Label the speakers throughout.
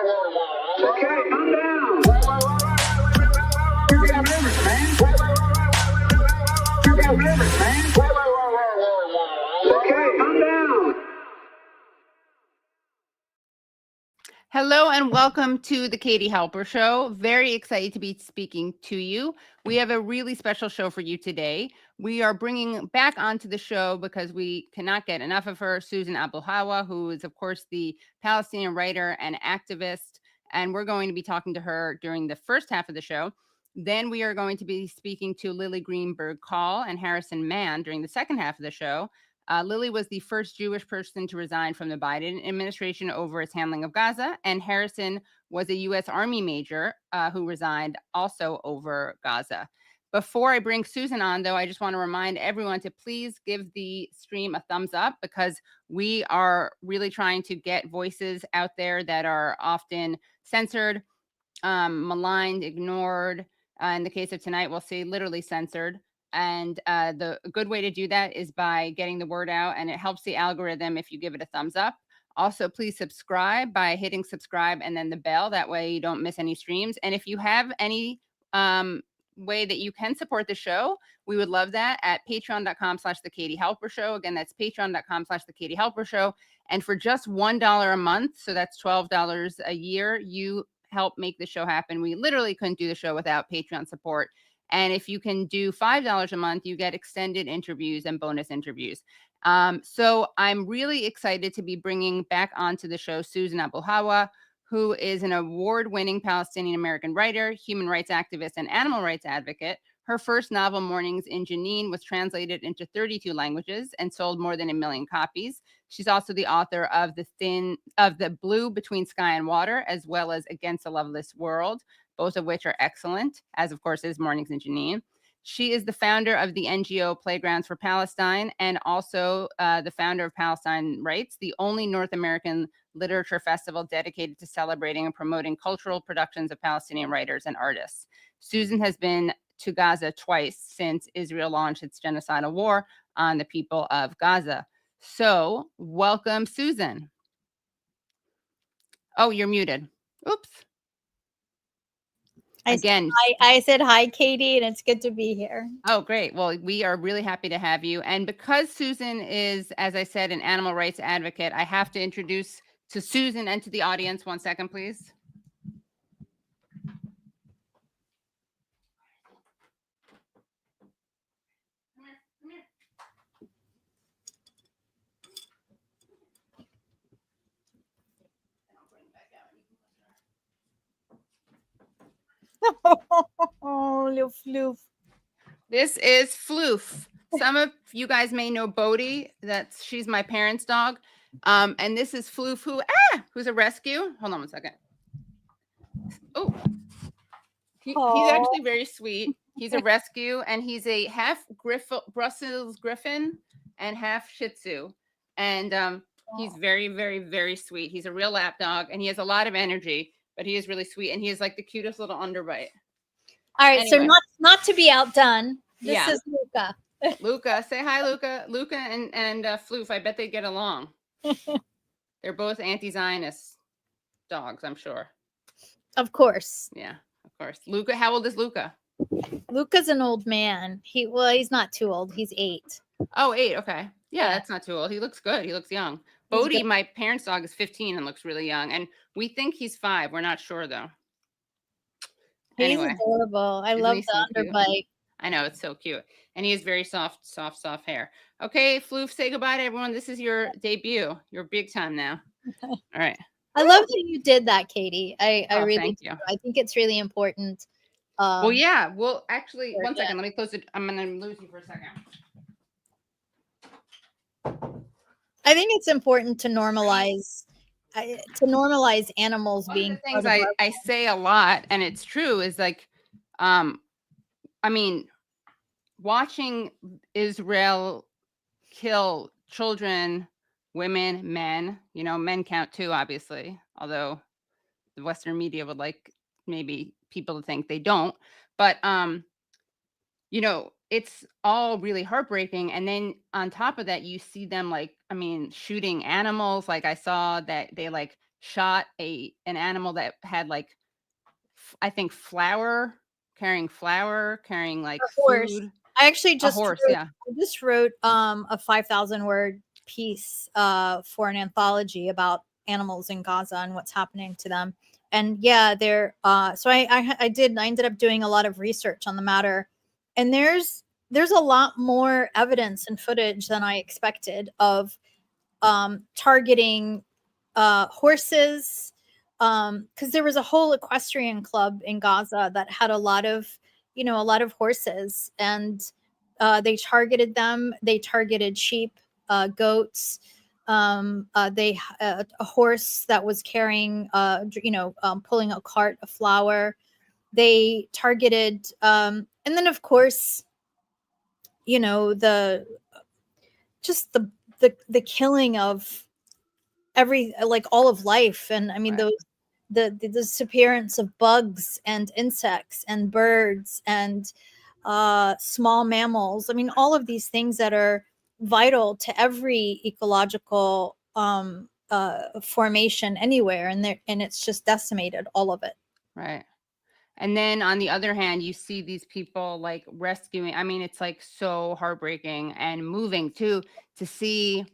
Speaker 1: Okay, I'm down. You got limits, man. You got limits, man. Okay, I'm down.
Speaker 2: Hello and welcome to the Katie Halper Show. Very excited to be speaking to you. We have a really special show for you today. We are bringing back onto the show because we cannot get enough of her, Susan Abulhawa, who is, of course, the Palestinian writer and activist. And we're going to be talking to her during the first half of the show. Then we are going to be speaking to Lily Greenberg Call and Harrison Mann during the second half of the show. Lily was the first Jewish person to resign from the Biden administration over its handling of Gaza, and Harrison was a U.S. Army major who resigned also over Gaza. Before I bring Susan on, though, I just want to remind everyone to please give the stream a thumbs up because we are really trying to get voices out there that are often censored, maligned, ignored. In the case of tonight, we'll see literally censored. And the good way to do that is by getting the word out, and it helps the algorithm if you give it a thumbs up. Also, please subscribe by hitting subscribe and then the bell. That way you don't miss any streams. And if you have any way that you can support the show, we would love that at patreon.com/the Katie Halper Show. Again, that's patreon.com/the Katie Halper Show. And for just $1 a month, so that's $12 a year, you help make the show happen. We literally couldn't do the show without Patreon support. And if you can do $5 a month, you get extended interviews and bonus interviews. So I'm really excited to be bringing back onto the show Susan Abulhawa, who is an award-winning Palestinian American writer, human rights activist, and animal rights advocate. Her first novel, Mornings in Jenin, was translated into 32 languages and sold more than 1 million copies. She's also the author of The Blue Between Sky and Water, as well as Against a Loveless World, both of which are excellent, as of course is Mornings in Jenin. She is the founder of the NGO Playgrounds for Palestine and also the founder of Palestine Rights, the only North American literature festival dedicated to celebrating and promoting cultural productions of Palestinian writers and artists. Susan has been to Gaza twice since Israel launched its genocidal war on the people of Gaza. So welcome, Susan. Oh, you're muted. Oops. Again,
Speaker 3: I said hi, Katie, and it's good to be here.
Speaker 2: Oh, great. Well, we are really happy to have you. And because Susan is, as I said, an animal rights advocate, I have to introduce to Susan and to the audience. 1 second, please.
Speaker 3: Oh, little Floof.
Speaker 2: This is Floof. Some of you guys may know Bodhi. She's my parents' dog. And this is Floof, who's a rescue. Hold on 1 second. Oh, he's actually very sweet. He's a rescue, and he's a half Brussels Griffin and half Shih Tzu. And he's very, very, very sweet. He's a real lap dog, and he has a lot of energy, but he is really sweet, and he has like the cutest little underbite.
Speaker 3: All right, anyway. So not to be outdone, this is Luca.
Speaker 2: Luca, say hi, Luca. Luca and Floof, I bet they get along. They're both anti-Zionist dogs, I'm sure.
Speaker 3: Of course.
Speaker 2: Yeah, of course. Luca, how old is Luca?
Speaker 3: Luca's an old man. He's not too old. He's 8.
Speaker 2: Oh, 8. Okay. Yeah, that's not too old. He looks good. He looks young. Bodhi, my parents' dog, is 15 and looks really young. And we think he's 5. We're not sure, though.
Speaker 3: He's adorable. I love the underbite.
Speaker 2: I know, it's so cute. And he has very soft hair. Okay, Floof, say goodbye to everyone. This is your debut. You're big time now. All right.
Speaker 3: I love that you did that, Katie. I really
Speaker 2: thank you.
Speaker 3: I think it's really important.
Speaker 2: Well, yeah. Well, actually, 1 second. Let me close it. I'm going to lose you for a second.
Speaker 3: I think it's important to normalize animals being
Speaker 2: things I say a lot, and it's true, is like I mean, watching Israel kill children, women, men, men count too, obviously, although the Western media would like maybe people to think they don't, but it's all really heartbreaking. And then on top of that, you see them shooting animals. Like I saw that they shot an animal that had like, I think carrying like
Speaker 3: A horse.
Speaker 2: food.
Speaker 3: I actually
Speaker 2: A
Speaker 3: just
Speaker 2: horse,
Speaker 3: wrote,
Speaker 2: yeah.
Speaker 3: I just wrote a 5,000 word piece for an anthology about animals in Gaza and what's happening to them. And yeah, they're so I ended up doing a lot of research on the matter, and there's a lot more evidence and footage than I expected of targeting horses, because there was a whole equestrian club in Gaza that had a lot of horses, and they targeted them. They targeted sheep, goats. A horse that was carrying, pulling a cart of flour. They targeted, and then of course, the just the killing of all of life. And I mean,
Speaker 2: Right.
Speaker 3: the disappearance of bugs and insects and birds and small mammals. I mean, all of these things that are vital to every ecological formation anywhere, and it's just decimated all of it.
Speaker 2: Right. And then on the other hand, you see these people like rescuing. I mean, it's like so heartbreaking and moving too, to see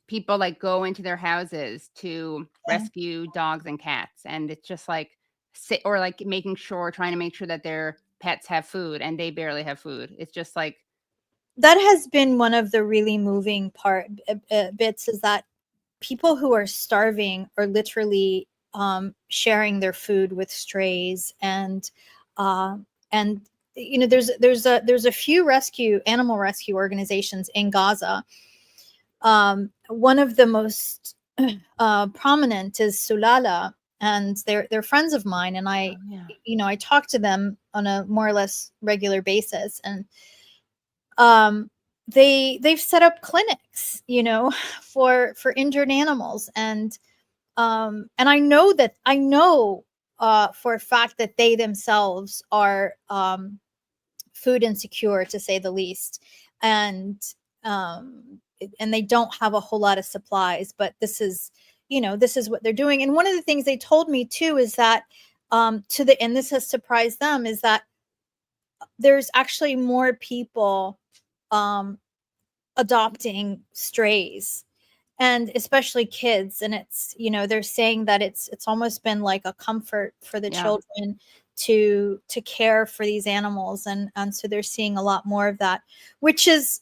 Speaker 2: people like go into their houses to rescue dogs and cats. And it's just like, or like trying to make sure that their pets have food and they barely have food. It's just like,
Speaker 3: that has been one of the really moving bits, is that people who are starving are literally sharing their food with strays. And there's a few animal rescue organizations in Gaza. One of the most prominent is Sulala, and they're friends of mine, and I talk to them on a more or less regular basis. And they've set up clinics, for injured animals. And I know for a fact that they themselves are food insecure, to say the least. And they don't have a whole lot of supplies, but this is what they're doing. And one of the things they told me too is that and this has surprised them, is that there's actually more people adopting strays, and especially kids. And it's, they're saying that it's almost been like a comfort for the children to care for these animals. And so they're seeing a lot more of that, which is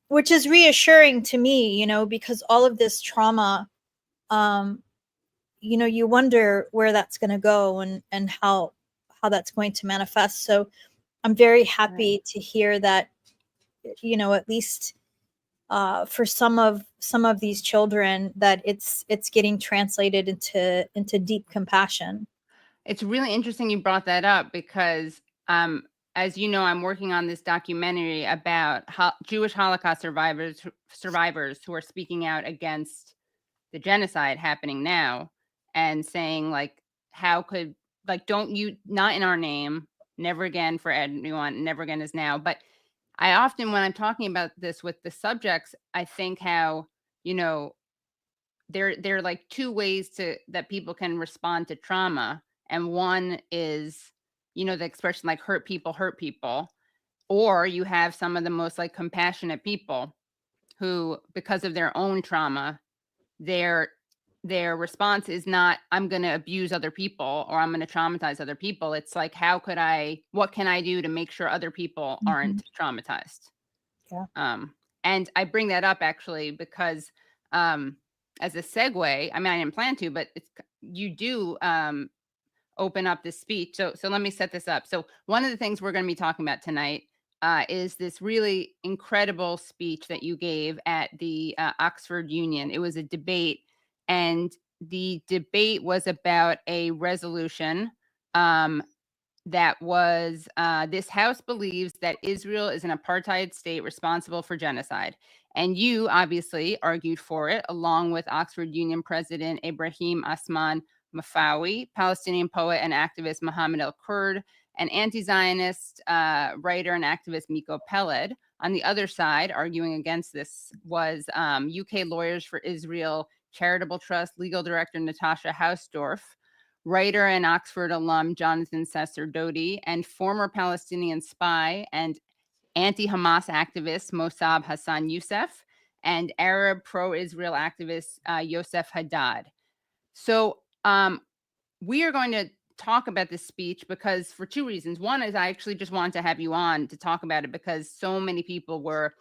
Speaker 3: reassuring to me, because all of this trauma, you wonder where that's going to go, and how that's going to manifest. So I'm very happy to hear that, at least for some of these children, that it's getting translated into deep compassion.
Speaker 2: It's really interesting you brought that up, because as you know, I'm working on this documentary about Jewish Holocaust survivors who are speaking out against the genocide happening now, and saying like, how could, like, don't you, not in our name, never again for anyone, never again is now. But I often, when I'm talking about this with the subjects, I think how, there are like two ways that people can respond to trauma. And one is, the expression like hurt people, or you have some of the most like compassionate people who, because of their own trauma, their response is not, I'm going to abuse other people or I'm going to traumatize other people. It's like, what can I do to make sure other people aren't traumatized?
Speaker 3: Yeah.
Speaker 2: And I bring that up actually because as a segue, I mean, I didn't plan to, but you do open up this speech. So let me set this up. So one of the things we're going to be talking about tonight is this really incredible speech that you gave at the Oxford Union. It was a debate, and the debate was about a resolution that was, this House believes that Israel is an apartheid state responsible for genocide. And you obviously argued for it, along with Oxford Union President Ibrahim Asman Mafawi, Palestinian poet and activist Mohammed El-Kurd, and anti-Zionist writer and activist Miko Peled. On the other side, arguing against this, was UK Lawyers for Israel Charitable Trust legal director Natasha Hausdorff, writer and Oxford alum Jonathan Sesser-Dodi, and former Palestinian spy and anti-Hamas activist Mossab Hassan Youssef, and Arab pro-Israel activist Yosef Haddad. So we are going to talk about this speech because for two reasons. One is I actually just wanted to have you on to talk about it because so many people were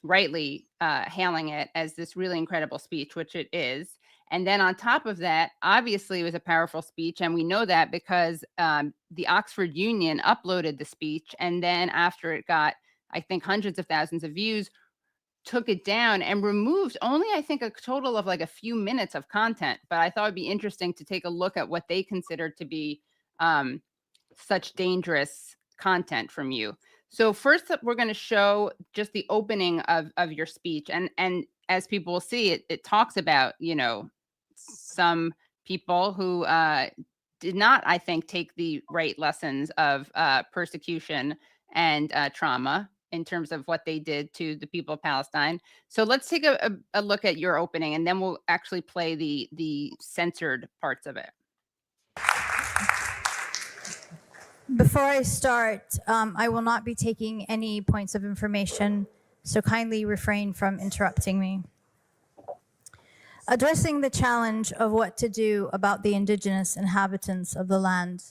Speaker 2: rightly hailing it as this really incredible speech, which it is. And then on top of that, obviously it was a powerful speech. And we know that because the Oxford Union uploaded the speech. And then after it got, I think, hundreds of thousands of views, took it down and removed only, I think, a total of like a few minutes of content. But I thought it'd be interesting to take a look at what they considered to be such dangerous content from you. So first up, we're going to show just the opening of your speech. And as people will see, it talks about, you know, some people who did not, I think, take the right lessons of persecution and trauma in terms of what they did to the people of Palestine. So let's take a look at your opening, and then we'll actually play the censored parts of it.
Speaker 4: Before I start, I will not be taking any points of information, so kindly refrain from interrupting me. Addressing the challenge of what to do about the indigenous inhabitants of the land,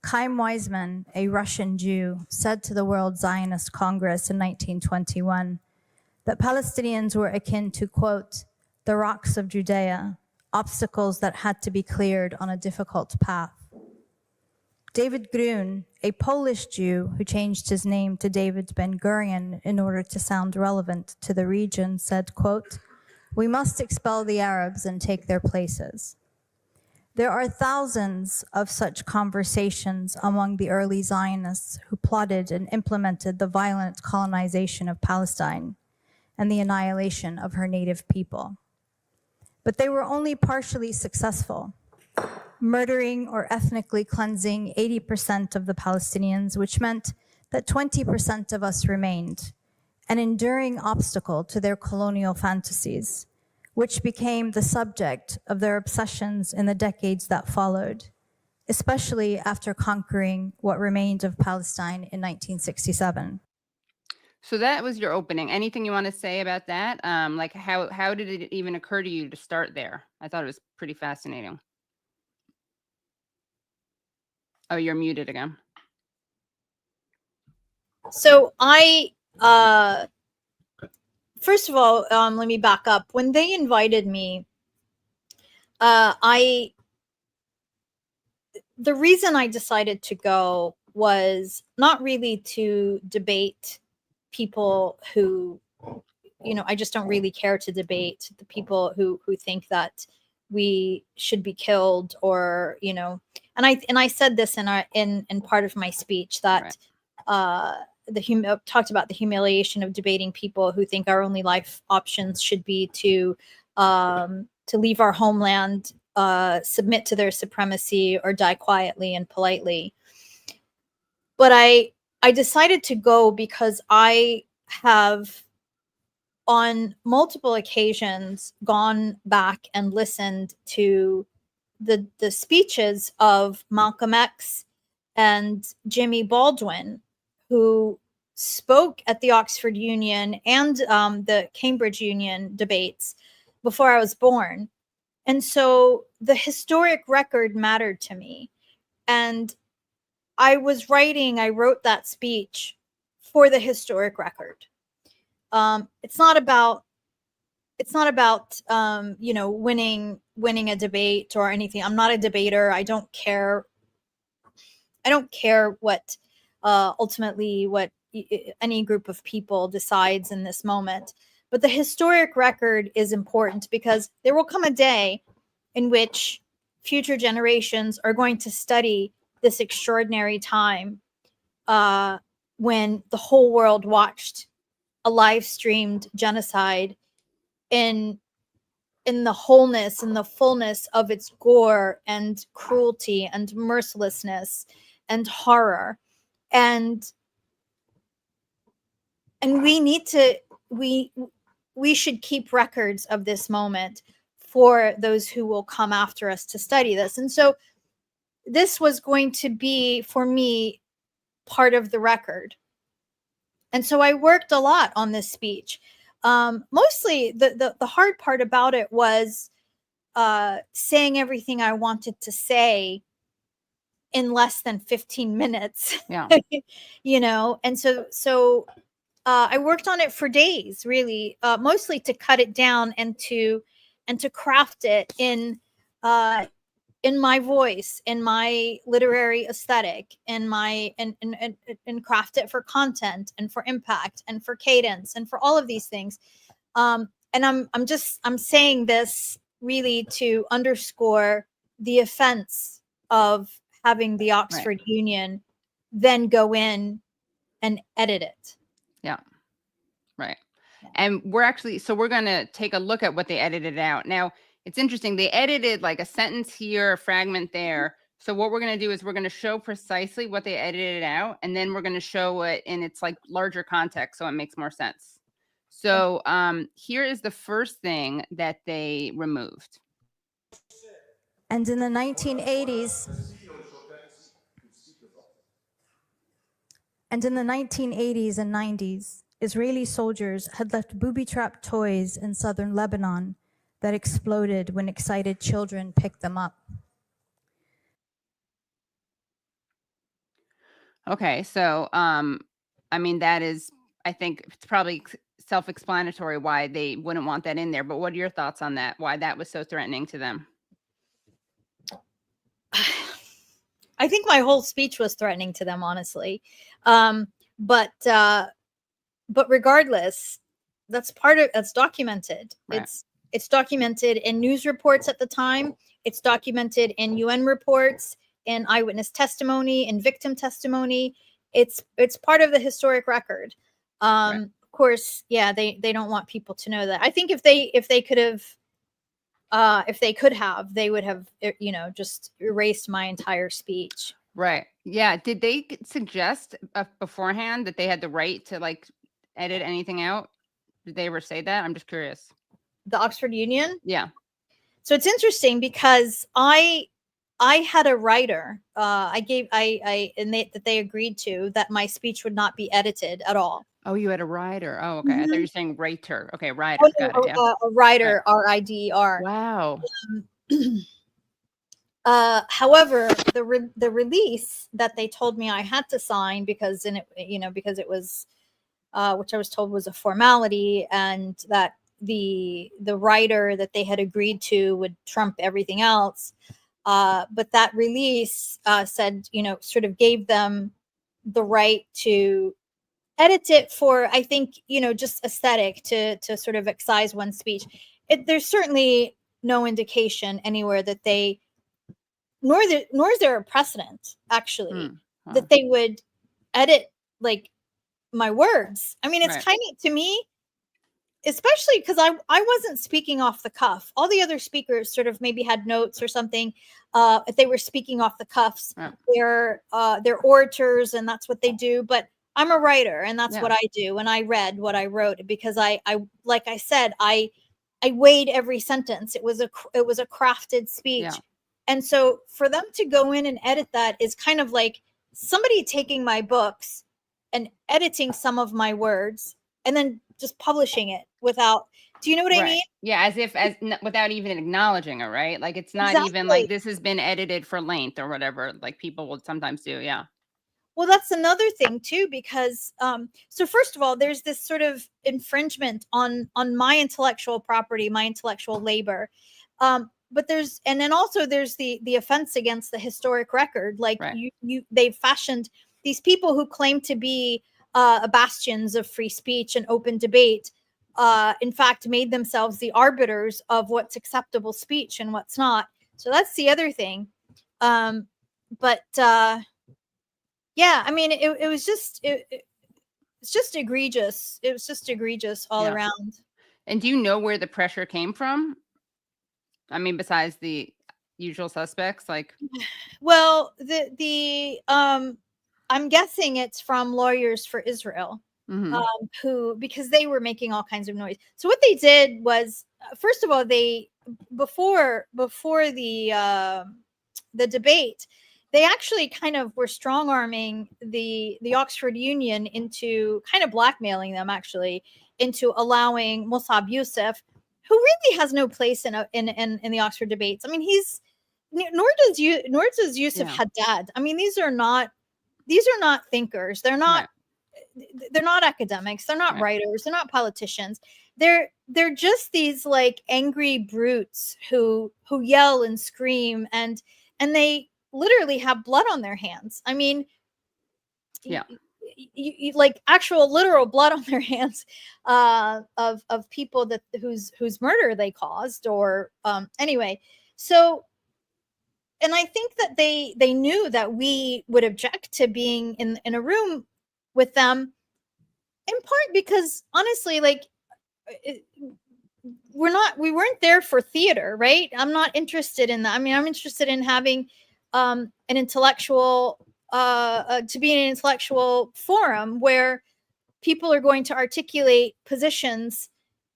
Speaker 4: Chaim Weizmann, a Russian Jew, said to the World Zionist Congress in 1921 that Palestinians were akin to, quote, the rocks of Judea, obstacles that had to be cleared on a difficult path. David Grun, a Polish Jew who changed his name to David Ben-Gurion in order to sound relevant to the region, said, quote, we must expel the Arabs and take their places. There are thousands of such conversations among the early Zionists who plotted and implemented the violent colonization of Palestine and the annihilation of her native people. But they were only partially successful, murdering or ethnically cleansing 80% of the Palestinians, which meant that 20% of us remained, an enduring obstacle to their colonial fantasies, which became the subject of their obsessions in the decades that followed, especially after conquering what remained of Palestine in 1967.
Speaker 2: So that was your opening. Anything you want to say about that? Like how did it even occur to you to start there? I thought it was pretty fascinating. Oh, you're muted again.
Speaker 3: So first of all, let me back up. When they invited me, the reason I decided to go was not really to debate people who, you know, I just don't really care to debate the people who think that we should be killed, or, you know, and I said this in part of my speech that talked about the humiliation of debating people who think our only life options should be to leave our homeland, submit to their supremacy, or die quietly and politely. But I decided to go because I have on multiple occasions gone back and listened to the speeches of Malcolm X and Jimmy Baldwin, who spoke at the Oxford Union and the Cambridge Union debates before I was born. And so the historic record mattered to me. And I wrote that speech for the historic record. It's not about you know, winning a debate or anything. I'm not a debater. I don't care what ultimately what any group of people decides in this moment. But the historic record is important because there will come a day in which future generations are going to study this extraordinary time when the whole world watched a live streamed genocide in the wholeness and the fullness of its gore and cruelty and mercilessness and horror. And we need to, we should keep records of this moment for those who will come after us to study this. And so this was going to be, for me, part of the record. And so I worked a lot on this speech. Mostly the hard part about it was saying everything I wanted to say in less than 15 minutes.
Speaker 2: Yeah.
Speaker 3: You know, and so I worked on it for days, really, mostly to cut it down and to craft it in my voice, in my literary aesthetic, in my and craft it for content and for impact and for cadence and for all of these things. And I'm saying this really to underscore the offense of having the Oxford Union then go in and edit it.
Speaker 2: Yeah. Right. And we're going to take a look at what they edited out. Now, it's interesting. They edited like a sentence here, a fragment there. So what we're going to do is we're going to show precisely what they edited out, and then we're going to show it in its like larger context so it makes more sense. So here is the first thing that they removed.
Speaker 4: And in the 1980s, and 90s, Israeli soldiers had left booby-trapped toys in southern Lebanon that exploded when excited children picked them up.
Speaker 2: Okay, so I mean, that is, I think it's probably self-explanatory why they wouldn't want that in there. But what are your thoughts on that? Why that was so threatening to them?
Speaker 3: I think my whole speech was threatening to them, honestly. But regardless, that's documented.
Speaker 2: Right.
Speaker 3: It's documented in news reports at the time. It's documented in UN reports, in eyewitness testimony, in victim testimony. It's part of the historic record.
Speaker 2: Right.
Speaker 3: Of course, yeah, they don't want people to know that. I think if they could have, they would have, you know, just erased my entire speech.
Speaker 2: Right. Yeah. Did they suggest beforehand that they had the right to like edit anything out? Did they ever say that? I'm just curious.
Speaker 3: The Oxford Union?
Speaker 2: Yeah.
Speaker 3: So it's interesting because I had a writer. That they agreed to that my speech would not be edited at all.
Speaker 2: Oh, you had a writer. Oh, okay. I thought you were saying writer. Okay, writer.
Speaker 3: Oh,
Speaker 2: Got
Speaker 3: no,
Speaker 2: it. Yeah.
Speaker 3: a writer, RIDER.
Speaker 2: Wow.
Speaker 3: However, the release that they told me I had to sign because it was, which I was told was a formality, and that the writer that they had agreed to would trump everything else. But that release said, you know, sort of gave them the right to edit it for, I think, you know, just aesthetic, to sort of excise one speech. There's certainly no indication anywhere that they, nor is there a precedent actually that they would edit like my words. I mean, it's kind of, to me, especially because I wasn't speaking off the cuff. All the other speakers sort of maybe had notes or something. If they were speaking off the cuffs, they're orators and that's what they do. But I'm a writer and that's what I do. And I read what I wrote because I like I said, I weighed every sentence. It was a crafted speech. Yeah. And so for them to go in and edit that is kind of like somebody taking my books and editing some of my words and then just publishing it without, do you know what I mean?
Speaker 2: Yeah, as without even acknowledging it, right? Like it's not even like this has been edited for length or whatever, like people will sometimes do. Yeah.
Speaker 3: Well, that's another thing too, because so first of all, there's this sort of infringement on my intellectual property, my intellectual labor. But there's the offense against the historic record. Like they've fashioned these people who claim to be bastions of free speech and open debate, in fact, made themselves the arbiters of what's acceptable speech and what's not. So that's the other thing. Yeah, I mean, it's just egregious. It was just egregious all around.
Speaker 2: And do you know where the pressure came from? I mean, besides the usual suspects, like.
Speaker 3: Well, I'm guessing it's from Lawyers for Israel, who, because they were making all kinds of noise. So what they did was, first of all, they before the debate, they actually kind of were strong arming the Oxford Union into kind of blackmailing them actually into allowing Musab Youssef, who really has no place in the Oxford debates. I mean, nor does Yusuf
Speaker 2: Yeah.
Speaker 3: Haddad. I mean, these are not thinkers. They're not academics. They're not
Speaker 2: Right.
Speaker 3: writers. They're not politicians. They're just these like angry brutes who yell and scream and they literally have blood on their hands. I mean,
Speaker 2: Yeah.
Speaker 3: you like actual literal blood on their hands of people that whose murder they caused or anyway. So, and I think that they knew that we would object to being in a room with them, in part because honestly, like we weren't there for theater, right? I'm not interested in that. I mean, I'm interested in having an intellectual to be in an intellectual forum where people are going to articulate positions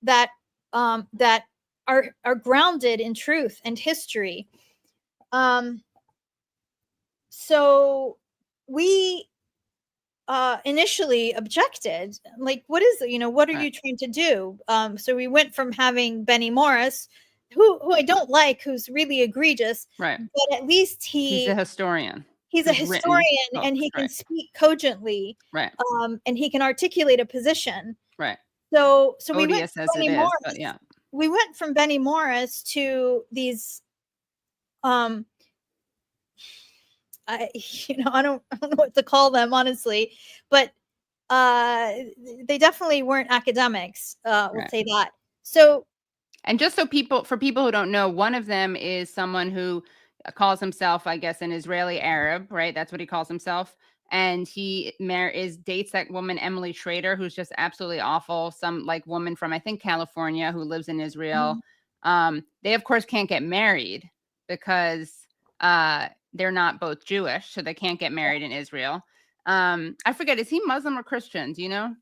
Speaker 3: that that are grounded in truth and history. So we initially objected, like, what is it? What are
Speaker 2: Right.
Speaker 3: you trying to do? So we went from having Benny Morris, who I don't like, who's really egregious,
Speaker 2: Right.
Speaker 3: but at least
Speaker 2: He's a historian.
Speaker 3: he's a
Speaker 2: who's written
Speaker 3: historian and
Speaker 2: books,
Speaker 3: he can
Speaker 2: right.
Speaker 3: speak cogently,
Speaker 2: Right.
Speaker 3: and he can articulate a position.
Speaker 2: Right.
Speaker 3: So we went
Speaker 2: Odious
Speaker 3: from
Speaker 2: as it
Speaker 3: Benny
Speaker 2: is,
Speaker 3: Morris.
Speaker 2: but yeah.
Speaker 3: We went from Benny Morris to these I don't know what to call them, honestly, but they definitely weren't academics. We'll
Speaker 2: Right.
Speaker 3: say that. So,
Speaker 2: And just so people who don't know, one of them is someone who calls himself, I guess, an Israeli Arab, right? That's what he calls himself. And he dates that woman, Emily Schrader, who's just absolutely awful. Some like woman from, I think, California who lives in Israel. They, of course, can't get married because they're not both Jewish, so they can't get married in Israel. I forget, is he Muslim or Christian? Do you know?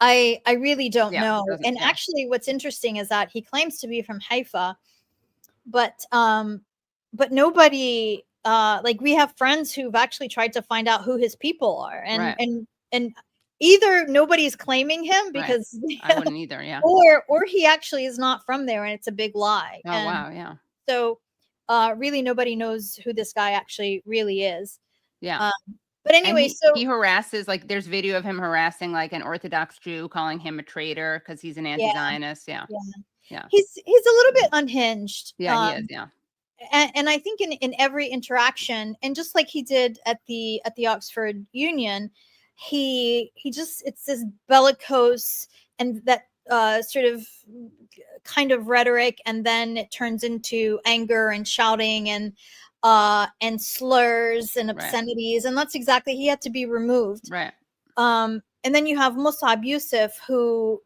Speaker 3: I really don't
Speaker 2: Yeah,
Speaker 3: know. And
Speaker 2: yeah.
Speaker 3: actually, what's interesting is that he claims to be from Haifa, but nobody like we have friends who've actually tried to find out who his people are, and
Speaker 2: Right.
Speaker 3: and either nobody's claiming him
Speaker 2: Right.
Speaker 3: because
Speaker 2: I wouldn't either. Yeah.
Speaker 3: or he actually is not from there and it's a big lie.
Speaker 2: Oh,
Speaker 3: And
Speaker 2: wow. Yeah.
Speaker 3: so really nobody knows who this guy actually really is.
Speaker 2: Yeah.
Speaker 3: But anyway,
Speaker 2: and he harasses, like, there's video of him harassing like an Orthodox Jew, calling him a traitor because he's an anti-Zionist. Yeah. Yeah.
Speaker 3: He's a little bit unhinged.
Speaker 2: Yeah, he is. Yeah.
Speaker 3: And I think in every interaction, and just like he did at the Oxford Union, he just, it's this bellicose and that sort of kind of rhetoric, and then it turns into anger and shouting and slurs and obscenities, and that's exactly, he had to be removed.
Speaker 2: Right.
Speaker 3: And then you have Musab Youssef who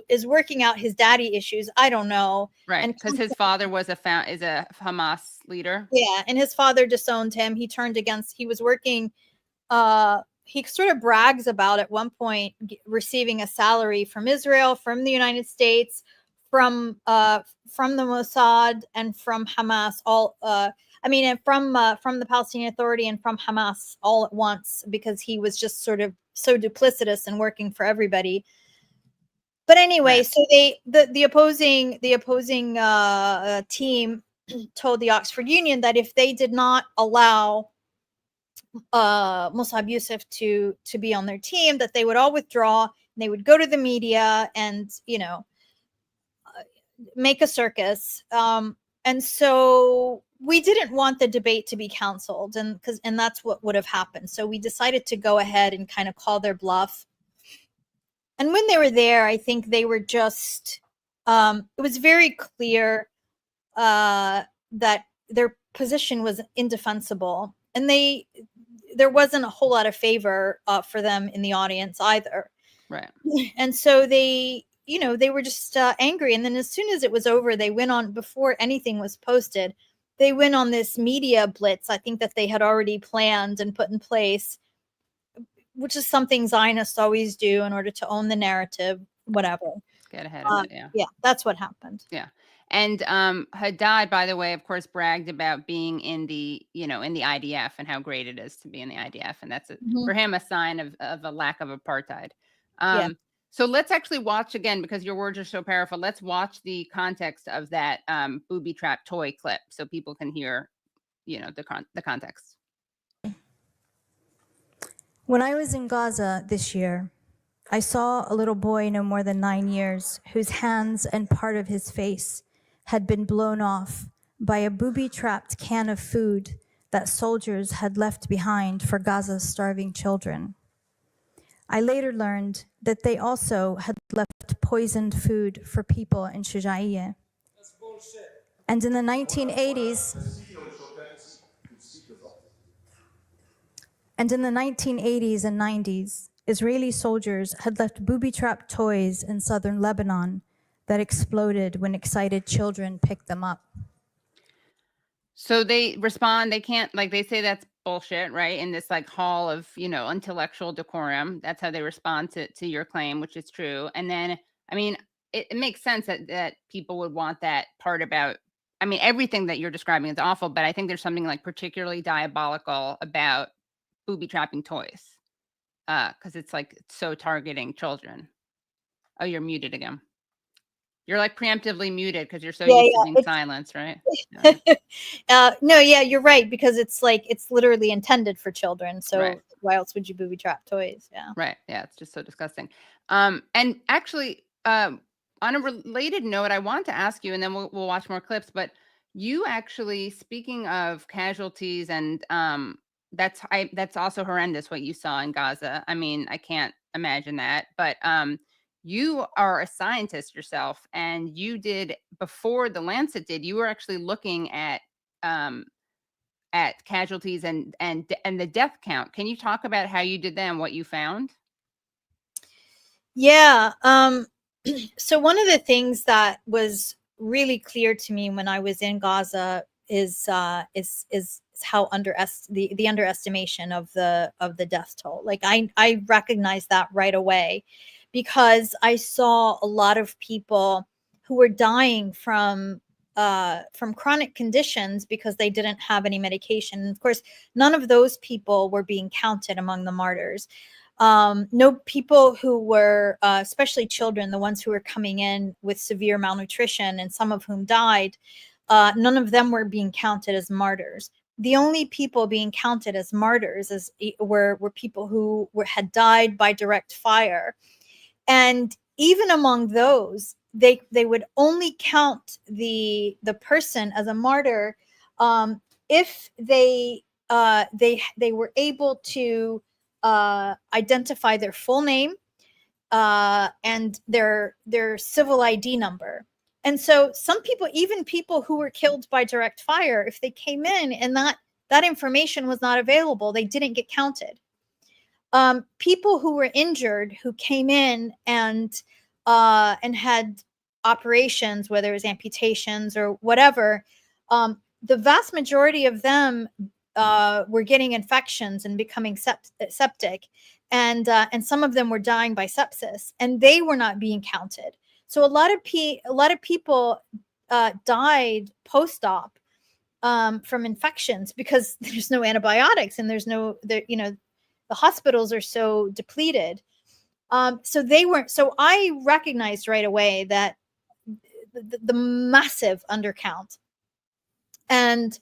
Speaker 3: is working out his daddy issues. I don't know.
Speaker 2: Right. Because his father is a Hamas leader.
Speaker 3: Yeah. And his father disowned him. He turned against, he was working, he sort of brags about at one point receiving a salary from Israel, from the United States, from the Mossad, and from Hamas, and from the Palestinian Authority and from Hamas all at once, because he was just sort of so duplicitous and working for everybody. But anyway, so the opposing team told the Oxford Union that if they did not allow Musab Youssef to be on their team, that they would all withdraw and they would go to the media and make a circus. And so we didn't want the debate to be canceled, and that's what would have happened. So we decided to go ahead and kind of call their bluff. And when they were there, I think they were just, it was very clear that their position was indefensible. And there wasn't a whole lot of favor for them in the audience either.
Speaker 2: Right.
Speaker 3: And so they were just angry. And then as soon as it was over, they went on, before anything was posted, they went on this media blitz, I think, that they had already planned and put in place, which is something Zionists always do in order to own the narrative, whatever.
Speaker 2: Get ahead of it, yeah.
Speaker 3: Yeah, that's what happened.
Speaker 2: Yeah. And Haddad, by the way, of course, bragged about being in the, in the IDF and how great it is to be in the IDF. And that's for him a sign of a lack of apartheid.
Speaker 3: Yeah.
Speaker 2: So let's actually watch again, because your words are so powerful. Let's watch the context of that booby trap toy clip so people can hear, the context.
Speaker 4: When I was in Gaza this year, I saw a little boy no more than 9 years whose hands and part of his face had been blown off by a booby-trapped can of food that soldiers had left behind for Gaza's starving children. I later learned that they also had left poisoned food for people in Shujaiya. That's bullshit. And in the 1980s, and 90s, Israeli soldiers had left booby-trapped toys in southern Lebanon that exploded when excited children picked them up.
Speaker 2: So they respond, they can't, they say that's bullshit, right? In this hall of, intellectual decorum. That's how they respond to your claim, which is true. And then, it makes sense that people would want that part about, everything that you're describing is awful, but I think there's something particularly diabolical about booby trapping toys. Because it's so targeting children. Oh, you're muted again. You're preemptively muted because you're so used to being silenced, right?
Speaker 3: Yeah. No, yeah, you're right, because it's literally intended for children. So why else would you booby trap toys? Yeah.
Speaker 2: Right. Yeah, it's just so disgusting. And actually, on a related note, I want to ask you, and then we'll watch more clips. But you actually, speaking of casualties, and that's also horrendous what you saw in Gaza. I can't imagine that. But you are a scientist yourself, and you did, before the Lancet did, you were actually looking at casualties and the death count. Can you talk about how you did that and what you found?
Speaker 3: Yeah. So one of the things that was really clear to me when I was in Gaza is how the underestimation of the death toll. I recognized that right away, because I saw a lot of people who were dying from chronic conditions because they didn't have any medication. And of course, none of those people were being counted among the martyrs. No people who were, especially children, the ones who were coming in with severe malnutrition and some of whom died, none of them were being counted as martyrs. The only people being counted as martyrs were people who had died by direct fire. And even among those, they would only count the person as a martyr if they were able to identify their full name and their civil ID number. And so some people, even people who were killed by direct fire, if they came in and that information was not available, they didn't get counted. People who were injured, who came in and had operations, whether it was amputations or whatever, the vast majority of them were getting infections and becoming septic, and some of them were dying by sepsis, and they were not being counted. So a lot of people died post-op from infections because there's no antibiotics and there's no the hospitals are so depleted. So they weren't. So I recognized right away that the massive undercount. And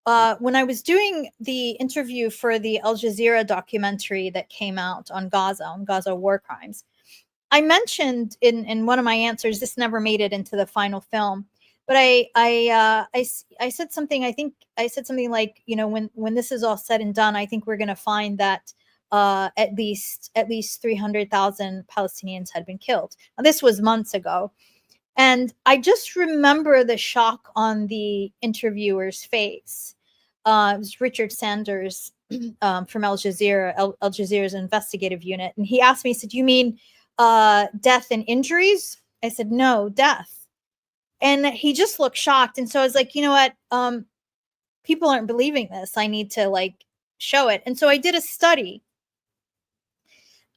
Speaker 3: when I was doing the interview for the Al Jazeera documentary that came out on Gaza war crimes, I mentioned in one of my answers, this never made it into the final film, but I said something. I think I said something like, when this is all said and done, I think we're going to find that at least 300,000 Palestinians had been killed. Now, this was months ago. And I just remember the shock on the interviewer's face. It was Richard Sanders from Al Jazeera, Al Jazeera's investigative unit. And he asked me, he said, "You mean death and injuries?" I said, "No, death." And he just looked shocked. And so I was like, you know what? People aren't believing this. I need to show it. And so I did a study.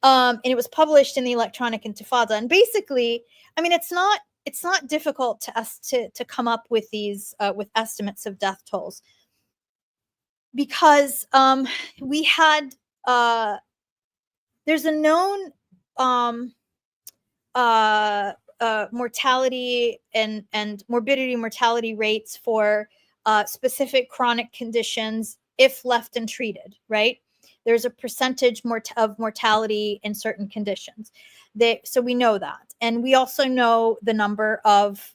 Speaker 3: And it was published in the Electronic Intifada. And basically, it's not it's not difficult to us to come up with these with estimates of death tolls, because we had there's a known mortality and morbidity mortality rates for specific chronic conditions if left untreated, right? There's a percentage of mortality in certain conditions. So we know that. And we also know the number of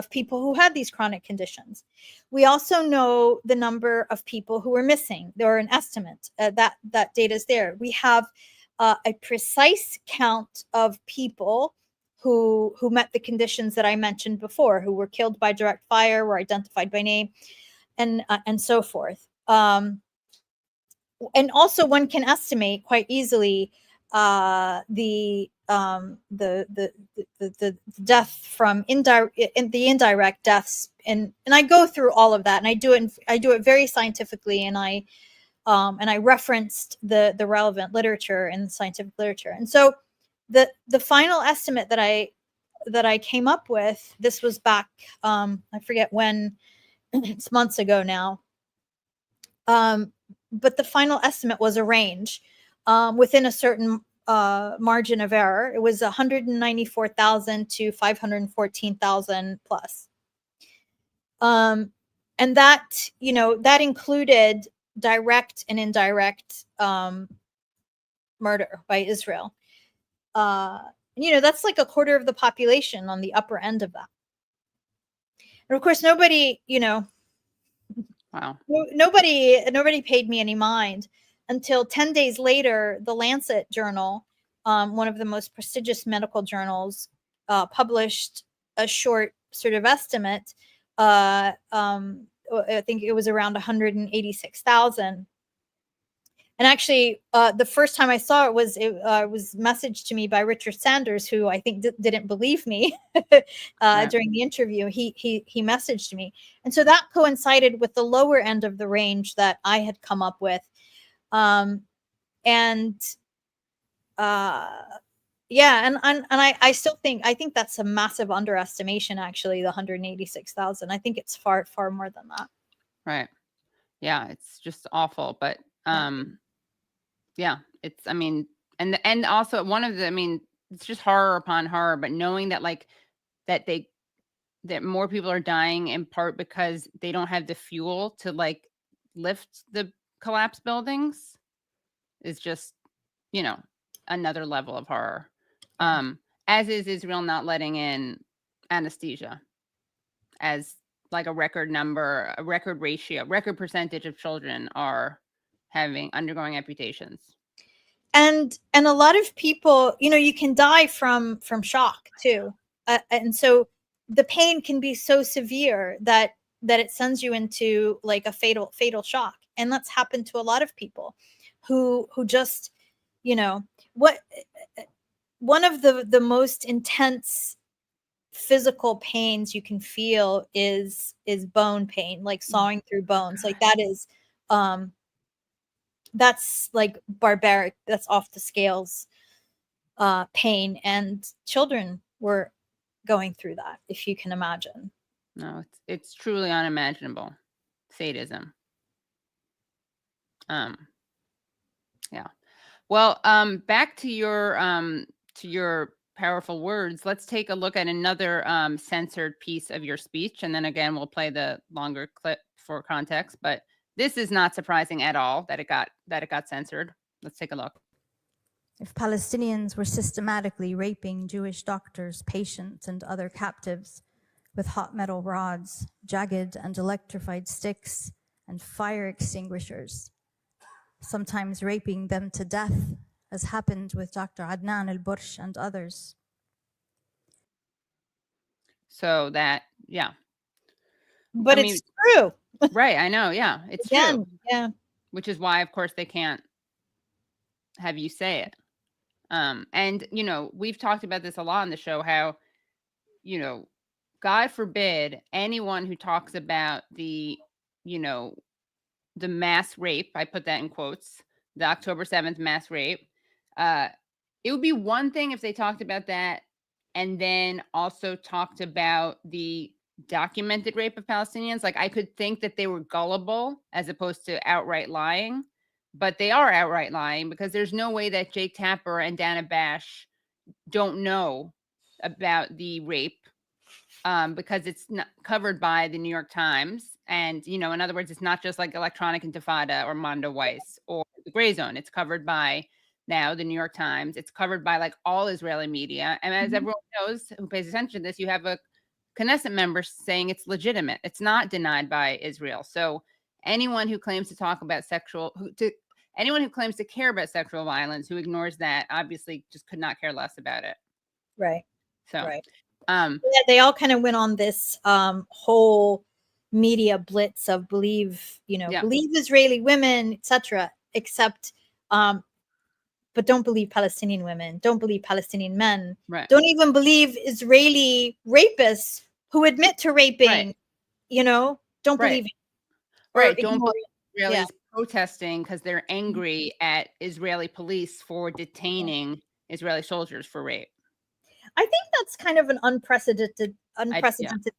Speaker 3: people who had these chronic conditions. We also know the number of people who were missing. There are an estimate. That data is there. We have a precise count of people who met the conditions that I mentioned before, who were killed by direct fire, were identified by name, and so forth. And also, one can estimate quite easily the death from the indirect deaths, and I go through all of that, and I do it very scientifically, and I referenced the relevant literature and scientific literature. And so the final estimate that I came up with, this was back I forget when, it's months ago now, but the final estimate was a range within a certain margin of error. It was 194,000 to 514,000 plus. And that, that included direct and indirect murder by Israel. That's like a quarter of the population on the upper end of that. And of course, nobody,
Speaker 2: Wow.
Speaker 3: Nobody paid me any mind until 10 days later, the Lancet journal, one of the most prestigious medical journals, published a short sort of estimate. I think it was around 186,000. And actually, the first time I saw it was messaged to me by Richard Sanders, who I think didn't believe me during the interview. He messaged me, and so that coincided with the lower end of the range that I had come up with, and I still think that's a massive underestimation. Actually, the 186,000. I think it's far more than that.
Speaker 2: Right. Yeah, it's just awful, but yeah, it's, and also one of the, it's just horror upon horror, but knowing that that more people are dying in part because they don't have the fuel to lift the collapsed buildings is just, another level of horror. As is Israel not letting in anesthesia as like a record number, a record ratio, record percentage of children are undergoing amputations.
Speaker 3: And a lot of people, you can die from shock too. And so the pain can be so severe that it sends you into like a fatal shock. And that's happened to a lot of people who just, one of the most intense physical pains you can feel is bone pain, like sawing through bones. Like that is, that's like barbaric. That's off the scales pain, and children were going through that, if you can imagine.
Speaker 2: No, it's truly unimaginable. Sadism. Yeah. Well, back to your powerful words. Let's take a look at another censored piece of your speech, and then again we'll play the longer clip for context. But this is not surprising at all that it got censored. Let's take a look.
Speaker 4: If Palestinians were systematically raping Jewish doctors, patients, and other captives with hot metal rods, jagged and electrified sticks, and fire extinguishers, sometimes raping them to death, as happened with Dr. Adnan al-Bursh and others.
Speaker 2: So that, yeah.
Speaker 3: But it's true.
Speaker 2: Right, I know, yeah. It's true.
Speaker 3: Yeah.
Speaker 2: Which is why, of course, they can't have you say it. And, we've talked about this a lot on the show, how, God forbid anyone who talks about the mass rape, I put that in quotes, the October 7th mass rape, it would be one thing if they talked about that and then also talked about the documented rape of Palestinians. Like, I could think that they were gullible as opposed to outright lying, but they are outright lying because there's no way that Jake Tapper and Dana Bash don't know about the rape, because it's not covered by the New York Times. And, you know, in other words, it's not just like Electronic Intifada or Mondo Weiss or the Gray Zone. It's covered by now the New York Times. It's covered by like all Israeli media. And as everyone knows who pays attention to this, you have a Knesset member saying it's legitimate. It's not denied by Israel. So anyone who claims to talk about anyone who claims to care about sexual violence who ignores that obviously just could not care less about it.
Speaker 3: Right.
Speaker 2: So,
Speaker 3: Right. Yeah, they all kind of went on this whole media blitz of believe Israeli women, etc. Except, but don't believe Palestinian women. Don't believe Palestinian men.
Speaker 2: Right.
Speaker 3: Don't even believe Israeli rapists who admit to raping.
Speaker 2: Right.
Speaker 3: You know, don't believe it.
Speaker 2: Right. Don't believe Israelis protesting because they're angry at Israeli police for detaining Israeli soldiers for rape.
Speaker 3: I think that's kind of an unprecedented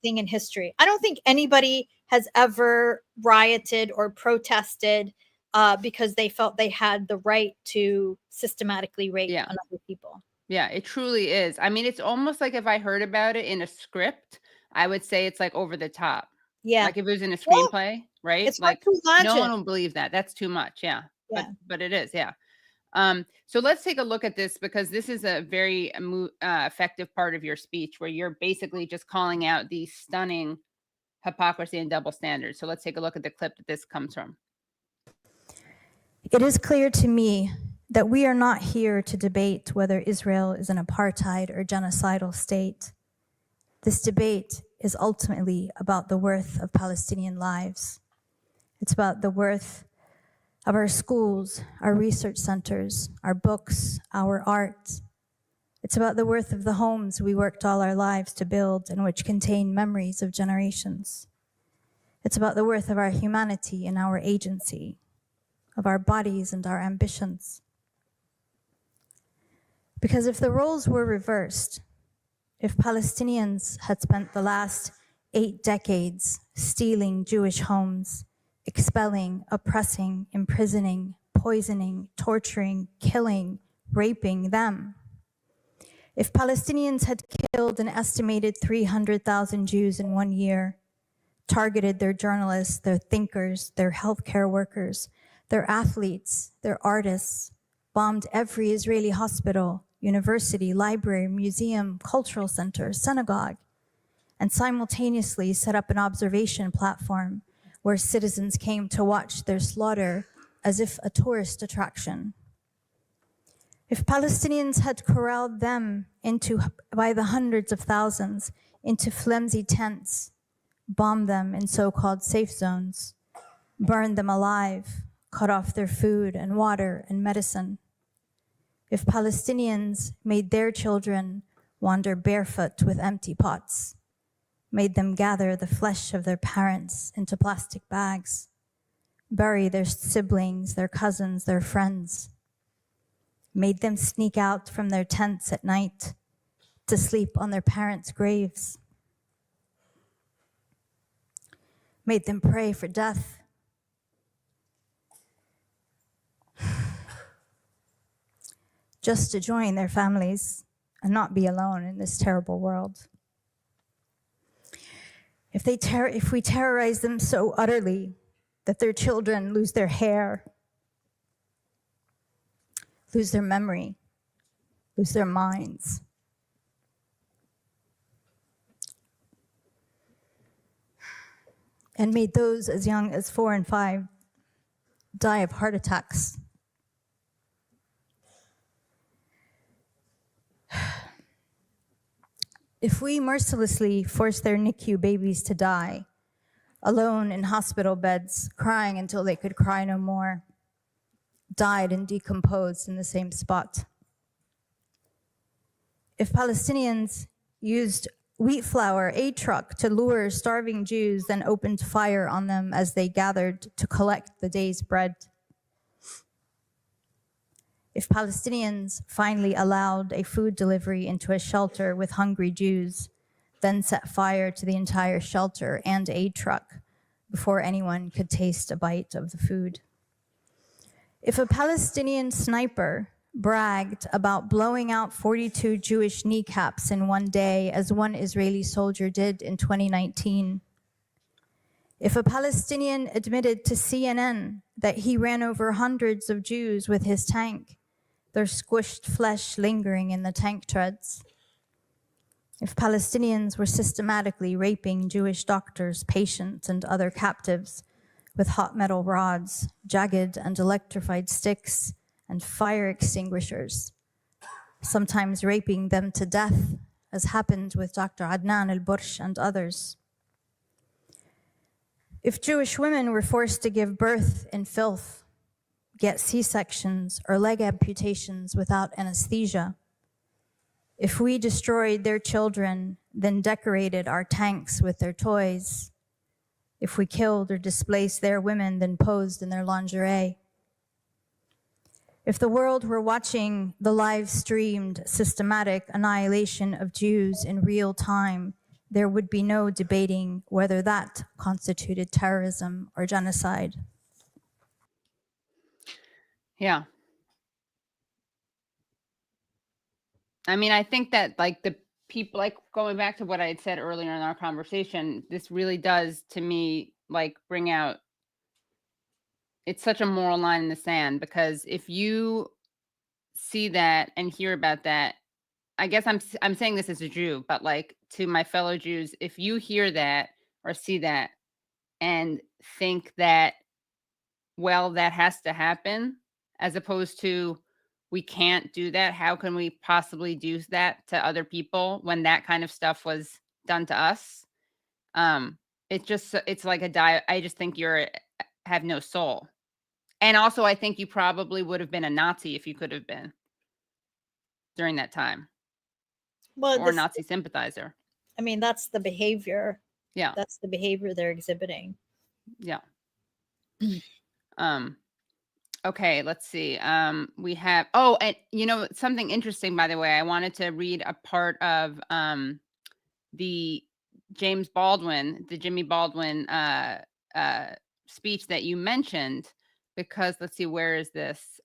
Speaker 3: thing in history. I don't think anybody has ever rioted or protested because they felt they had the right to systematically rape other people. Yeah,
Speaker 2: it truly is. I mean, it's almost like if I heard about it in a script, I would say it's like over the top.
Speaker 3: Yeah.
Speaker 2: Like if it was in a screenplay, right?
Speaker 3: It's
Speaker 2: like
Speaker 3: hard to imagine.
Speaker 2: No one will believe that. That's too much. Yeah. But it is. Yeah. So let's take a look at this because this is a very effective part of your speech where you're basically just calling out the stunning hypocrisy and double standards. So let's take a look at the clip that this comes from.
Speaker 4: It is clear to me that we are not here to debate whether Israel is an apartheid or genocidal state. This debate is ultimately about the worth of Palestinian lives. It's about the worth of our schools, our research centers, our books, our art. It's about the worth of the homes we worked all our lives to build and which contain memories of generations. It's about the worth of our humanity and our agency, of our bodies and our ambitions. Because if the roles were reversed, if Palestinians had spent the last 8 decades stealing Jewish homes, expelling, oppressing, imprisoning, poisoning, torturing, killing, raping them. If Palestinians had killed an estimated 300,000 Jews in 1 year, targeted their journalists, their thinkers, their healthcare workers, their athletes, their artists, bombed every Israeli hospital, university, library, museum, cultural center, synagogue, and simultaneously set up an observation platform where citizens came to watch their slaughter as if a tourist attraction. If Palestinians had corralled them by the hundreds of thousands into flimsy tents, bombed them in so-called safe zones, burned them alive, cut off their food and water and medicine. If Palestinians made their children wander barefoot with empty pots, made them gather the flesh of their parents into plastic bags, bury their siblings, their cousins, their friends, made them sneak out from their tents at night to sleep on their parents' graves, made them pray for death, just to join their families and not be alone in this terrible world. If we terrorize them so utterly that their children lose their hair, lose their memory, lose their minds, and made those as young as 4 and 5 die of heart attacks. If we mercilessly force their NICU babies to die, alone in hospital beds, crying until they could cry no more, died and decomposed in the same spot. If Palestinians used wheat flour, a truck, to lure starving Jews, then opened fire on them as they gathered to collect the day's bread. If Palestinians finally allowed a food delivery into a shelter with hungry Jews, then set fire to the entire shelter and aid truck before anyone could taste a bite of the food. If a Palestinian sniper bragged about blowing out 42 Jewish kneecaps in one day, as one Israeli soldier did in 2019, if a Palestinian admitted to CNN that he ran over hundreds of Jews with his tank, their squished flesh lingering in the tank treads, if Palestinians were systematically raping Jewish doctors, patients, and other captives with hot metal rods, jagged and electrified sticks, and fire extinguishers, sometimes raping them to death, as happened with Dr. Adnan al-Bursh and others. If Jewish women were forced to give birth in filth, get C-sections or leg amputations without anesthesia, if we destroyed their children, then decorated our tanks with their toys, if we killed or displaced their women, then posed in their lingerie, if the world were watching the live-streamed systematic annihilation of Jews in real time, there would be no debating whether that constituted terrorism or genocide.
Speaker 2: Yeah. I mean, I think that like the people, like going back to what I had said earlier in our conversation, this really does to me like bring out, it's such a moral line in the sand, because if you see that and hear about that, I guess I'm saying this as a Jew, but like to my fellow Jews, if you hear that or see that and think that, well, that has to happen, as opposed to we can't do that, how can we possibly do that to other people when that kind of stuff was done to us? It's like I just think you're have no soul. And also I think you probably would have been a Nazi if you could have been during that time,
Speaker 3: Well,
Speaker 2: or a Nazi sympathizer.
Speaker 3: I mean, that's the behavior.
Speaker 2: Yeah.
Speaker 3: That's the behavior they're exhibiting.
Speaker 2: Yeah. Okay, let's see. We have, and you know, something interesting, by the way, I wanted to read a part of the James Baldwin, the Jimmy Baldwin speech that you mentioned, because let's see, where is this?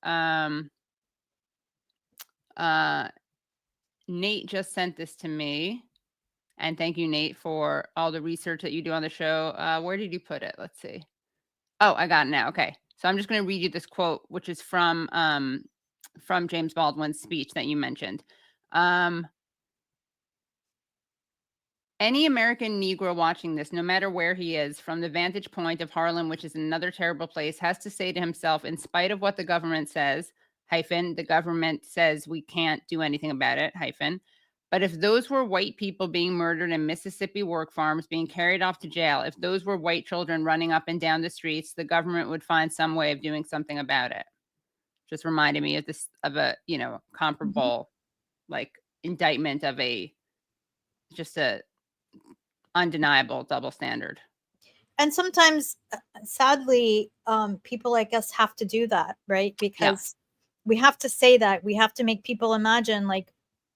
Speaker 2: Nate just sent this to me, and thank you, Nate, for all the research that you do on the show. Where did you put it? Let's see. Oh, I got it now. Okay. So I'm just going to read you this quote, which is from James Baldwin's speech that you mentioned. Any American Negro watching this, no matter where he is, from the vantage point of Harlem, which is another terrible place, has to say to himself, in spite of what the government says, the government says we can't do anything about it, but if those were white people being murdered in Mississippi work farms, being carried off to jail, if those were white children running up and down the streets, the government would find some way of doing something about it. Just reminded me of this, of a, you know, comparable like indictment of just a undeniable double standard.
Speaker 3: And sometimes, sadly, people like us have to do that, right? Because we have to say that. We have to make people imagine, like,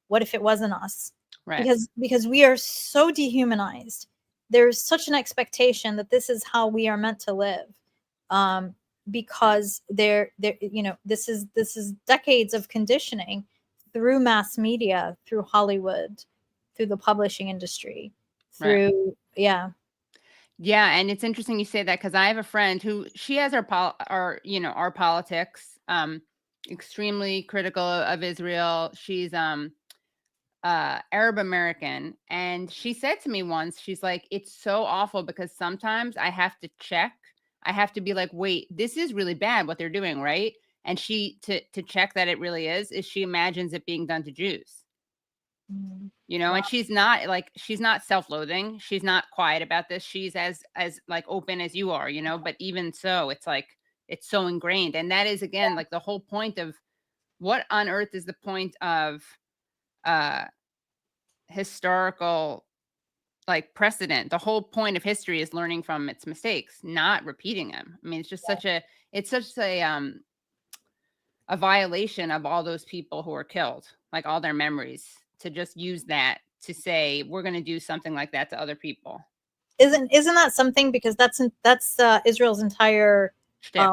Speaker 3: what if it wasn't us?
Speaker 2: Right.
Speaker 3: Because we are so dehumanized. There's such an expectation that this is how we are meant to live. Because you know, this is decades of conditioning through mass media, through Hollywood, through the publishing industry, through Yeah, and it's interesting you say that, because I have a friend who, she has our politics, extremely critical of Israel. She's Arab American, and she said to me once, she's like, it's so awful because sometimes I have to be like, wait, this is really bad what they're doing, right? And she to check that it really is she imagines it being done to Jews. You know, and she's not self-loathing. She's not quiet about this. She's as like open as you are, you know, but even so, it's like, it's so ingrained. And that is, again, like the whole point of, what on earth is the point of historical like precedent? The whole point of history is learning from its mistakes, not repeating them. I mean, it's just such a
Speaker 2: a violation of all those people who were killed, like all their memories, to just use that to say we're going to do something like that to other people.
Speaker 3: Isn't that something, because that's Israel's entire
Speaker 2: Shtick.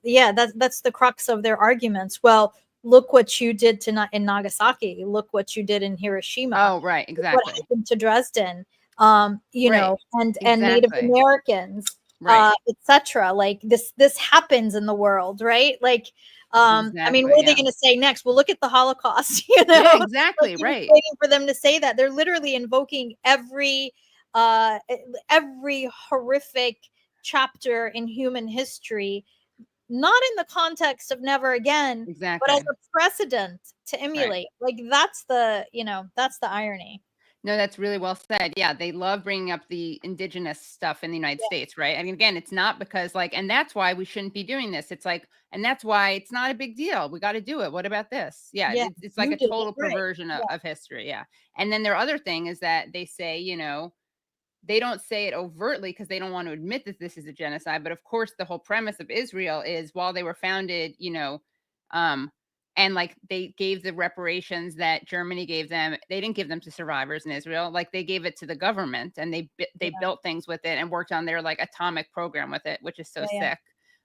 Speaker 3: Yeah, that's the crux of their arguments. Well, look what you did in Nagasaki. Look what you did in Hiroshima.
Speaker 2: Oh, right, exactly.
Speaker 3: What happened to Dresden? You
Speaker 2: Right,
Speaker 3: know, and Native
Speaker 2: exactly.
Speaker 3: Americans,
Speaker 2: Right.
Speaker 3: etc. Like this happens in the world, right? Like, I mean,
Speaker 2: Exactly,
Speaker 3: what are they
Speaker 2: yeah.
Speaker 3: going to say next? Well, look at the Holocaust. You know,
Speaker 2: Yeah, exactly,
Speaker 3: like, you're
Speaker 2: right.
Speaker 3: waiting for them to say that. They're literally invoking every horrific chapter in human history, not in the context of never again,
Speaker 2: Exactly.
Speaker 3: but as a precedent to emulate. Like that's the irony.
Speaker 2: No, that's really well said. Yeah, they love bringing up the indigenous stuff in the United States, right? I mean, again, it's not because like, and that's why we shouldn't be doing this. It's like, and that's why it's not a big deal. We got to do it. What about this? Yeah, it's like a total perversion of history. Yeah. And then their other thing is that they say, you know, they don't say it overtly because they don't want to admit that this is a genocide. But of course, the whole premise of Israel is while they were founded, you know, and like they gave the reparations that Germany gave them, they didn't give them to survivors in Israel. Like they gave it to the government, and they built things with it and worked on their like atomic program with it, which is so sick.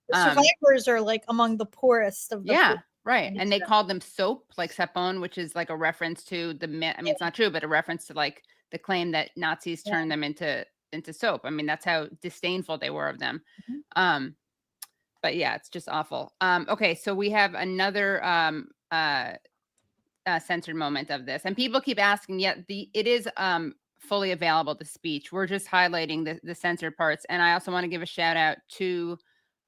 Speaker 3: The survivors are like among the poorest of the poor.
Speaker 2: Right. And they called them soap, like sapon, which is like a reference to the myth. I mean, it's not true, but a reference to like the claim that Nazis turned them into soap. I mean, that's how disdainful they were of them. But yeah, it's just awful. Okay, so we have another censored moment of this, and people keep asking. Yet it is fully available, the speech. We're just highlighting the censored parts, and I also want to give a shout out to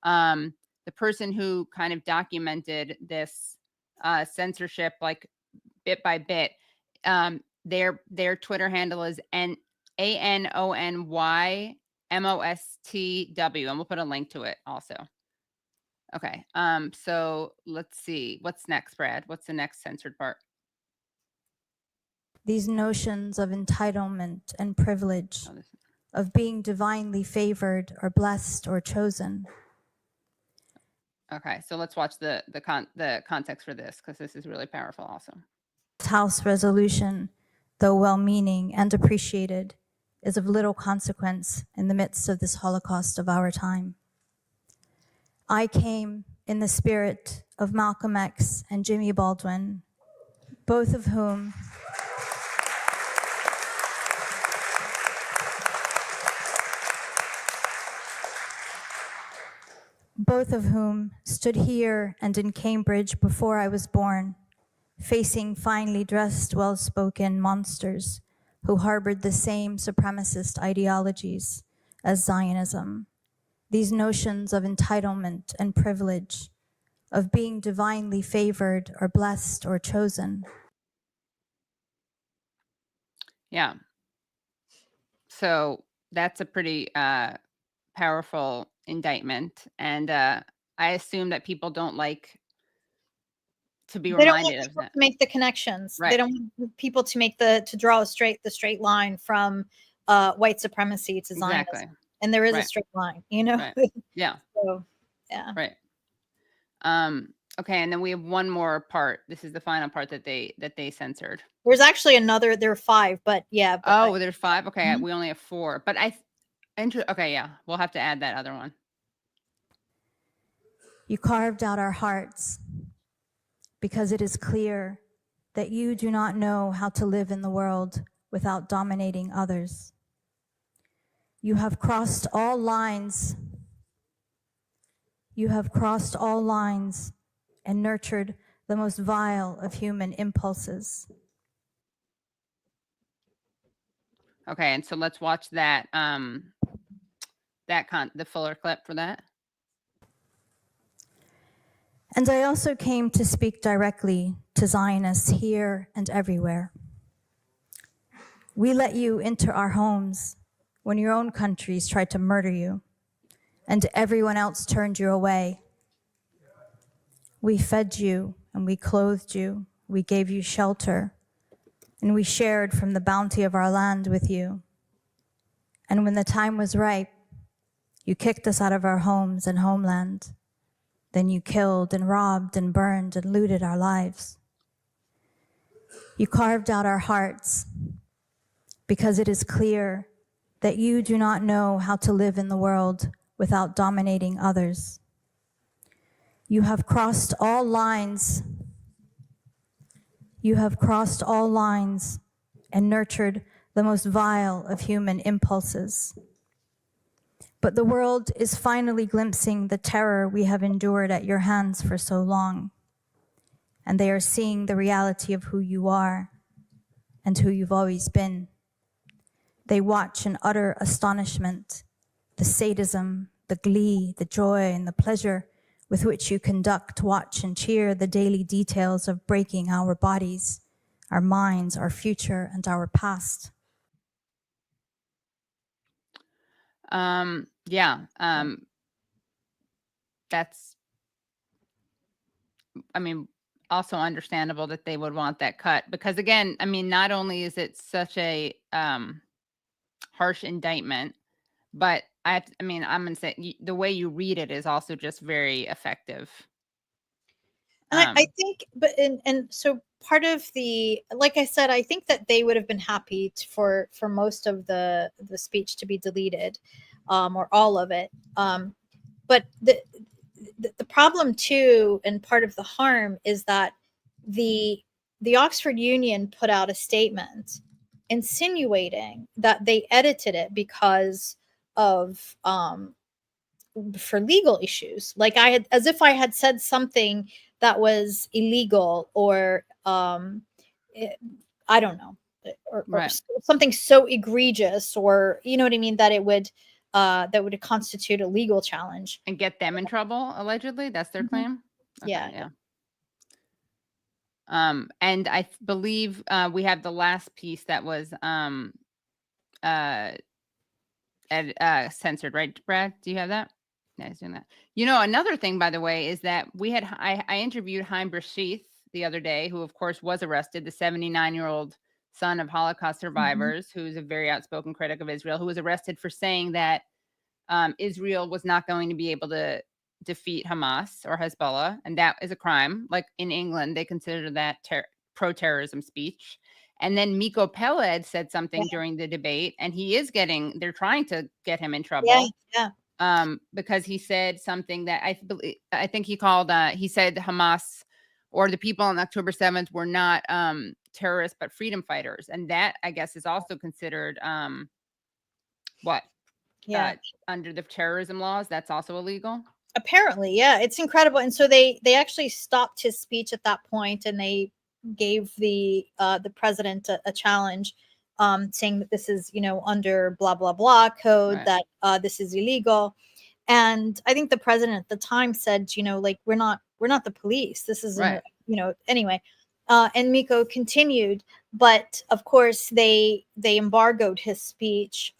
Speaker 2: the person who kind of documented this censorship, like bit by bit. Their Twitter handle is ANONYMOSTW, and we'll put a link to it also. Okay. So let's see. What's next, Brad? What's the next censored part?
Speaker 4: These notions of entitlement and privilege, of being divinely favored or blessed or chosen.
Speaker 2: Okay, so let's watch the context for this, because this is really powerful also.
Speaker 4: House resolution, though well-meaning and appreciated, is of little consequence in the midst of this Holocaust of our time. I came in the spirit of Malcolm X and Jimmy Baldwin, both of whom stood here and in Cambridge before I was born, facing finely dressed, well-spoken monsters who harbored the same supremacist ideologies as Zionism. These notions of entitlement and privilege, of being divinely favored or blessed or chosen.
Speaker 2: Yeah. So that's a pretty powerful indictment. And I assume that people don't like to be reminded of that.
Speaker 3: To make the connections.
Speaker 2: Right.
Speaker 3: They don't want people to make the draw the straight line from white supremacy to Zionism.
Speaker 2: Exactly.
Speaker 3: And there is a straight line, you know?
Speaker 2: Right. Yeah.
Speaker 3: So, yeah.
Speaker 2: Right. Okay, and then we have one more part. This is the final part that they censored.
Speaker 3: There's actually another. There are 5, but yeah.
Speaker 2: But there's 5. Okay, we only have 4. But okay, yeah, we'll have to add that other one.
Speaker 4: You carved out our hearts because it is clear that you do not know how to live in the world without dominating others. You have crossed all lines. You have crossed all lines and nurtured the most vile of human impulses.
Speaker 2: Okay, and so let's watch that the fuller clip for that.
Speaker 4: And I also came to speak directly to Zionists here and everywhere. We let you into our homes when your own countries tried to murder you and everyone else turned you away. We fed you and we clothed you, we gave you shelter, and we shared from the bounty of our land with you. And when the time was ripe, you kicked us out of our homes and homeland. Then you killed and robbed and burned and looted our lives. You carved out our hearts because it is clear that you do not know how to live in the world without dominating others. You have crossed all lines. You have crossed all lines and nurtured the most vile of human impulses. But the world is finally glimpsing the terror we have endured at your hands for so long. And they are seeing the reality of who you are and who you've always been. They watch in utter astonishment the sadism, the glee, the joy, and the pleasure with which you conduct, watch, and cheer the daily details of breaking our bodies, our minds, our future, and our past.
Speaker 2: That's, I mean, also understandable that they would want that cut, because again, I mean, not only is it such a harsh indictment, but I'm going to say the way you read it is also just very effective.
Speaker 3: And I think, but and so part of the, like I said, I think that they would have been happy for most of the speech to be deleted, or all of it. But the problem too, and part of the harm, is that the Oxford Union put out a statement insinuating that they edited it because of for legal issues. Like as if I had said something that was illegal, or I don't know, or something so egregious, or you know what I mean, that it would that would constitute a legal challenge
Speaker 2: and get them in trouble. Allegedly, that's their claim.
Speaker 3: Okay, yeah.
Speaker 2: And I believe we have the last piece that was censored, right, Brad? Do you have that? Yeah, he's doing that. You know, another thing, by the way, is that I interviewed Haim Brashith the other day, who of course was arrested, the 79-year-old son of Holocaust survivors, who's a very outspoken critic of Israel, who was arrested for saying that Israel was not going to be able to defeat Hamas or Hezbollah, and that is a crime. Like in England, they consider that pro-terrorism speech. And then Miko Peled said something during the debate, and they're trying to get him in trouble. Because he said something that I think he called, he said Hamas or the people on October 7th were not terrorists, but freedom fighters. And that, I guess, is also considered under the terrorism laws, that's also illegal.
Speaker 3: Apparently, yeah, it's incredible. And so they actually stopped his speech at that point, and they gave the president a challenge, saying that this is, under blah blah blah code, that this is illegal. And I think the president at the time said, like, we're not the police. This isn't, anyway. And Miko continued, but of course they embargoed his speech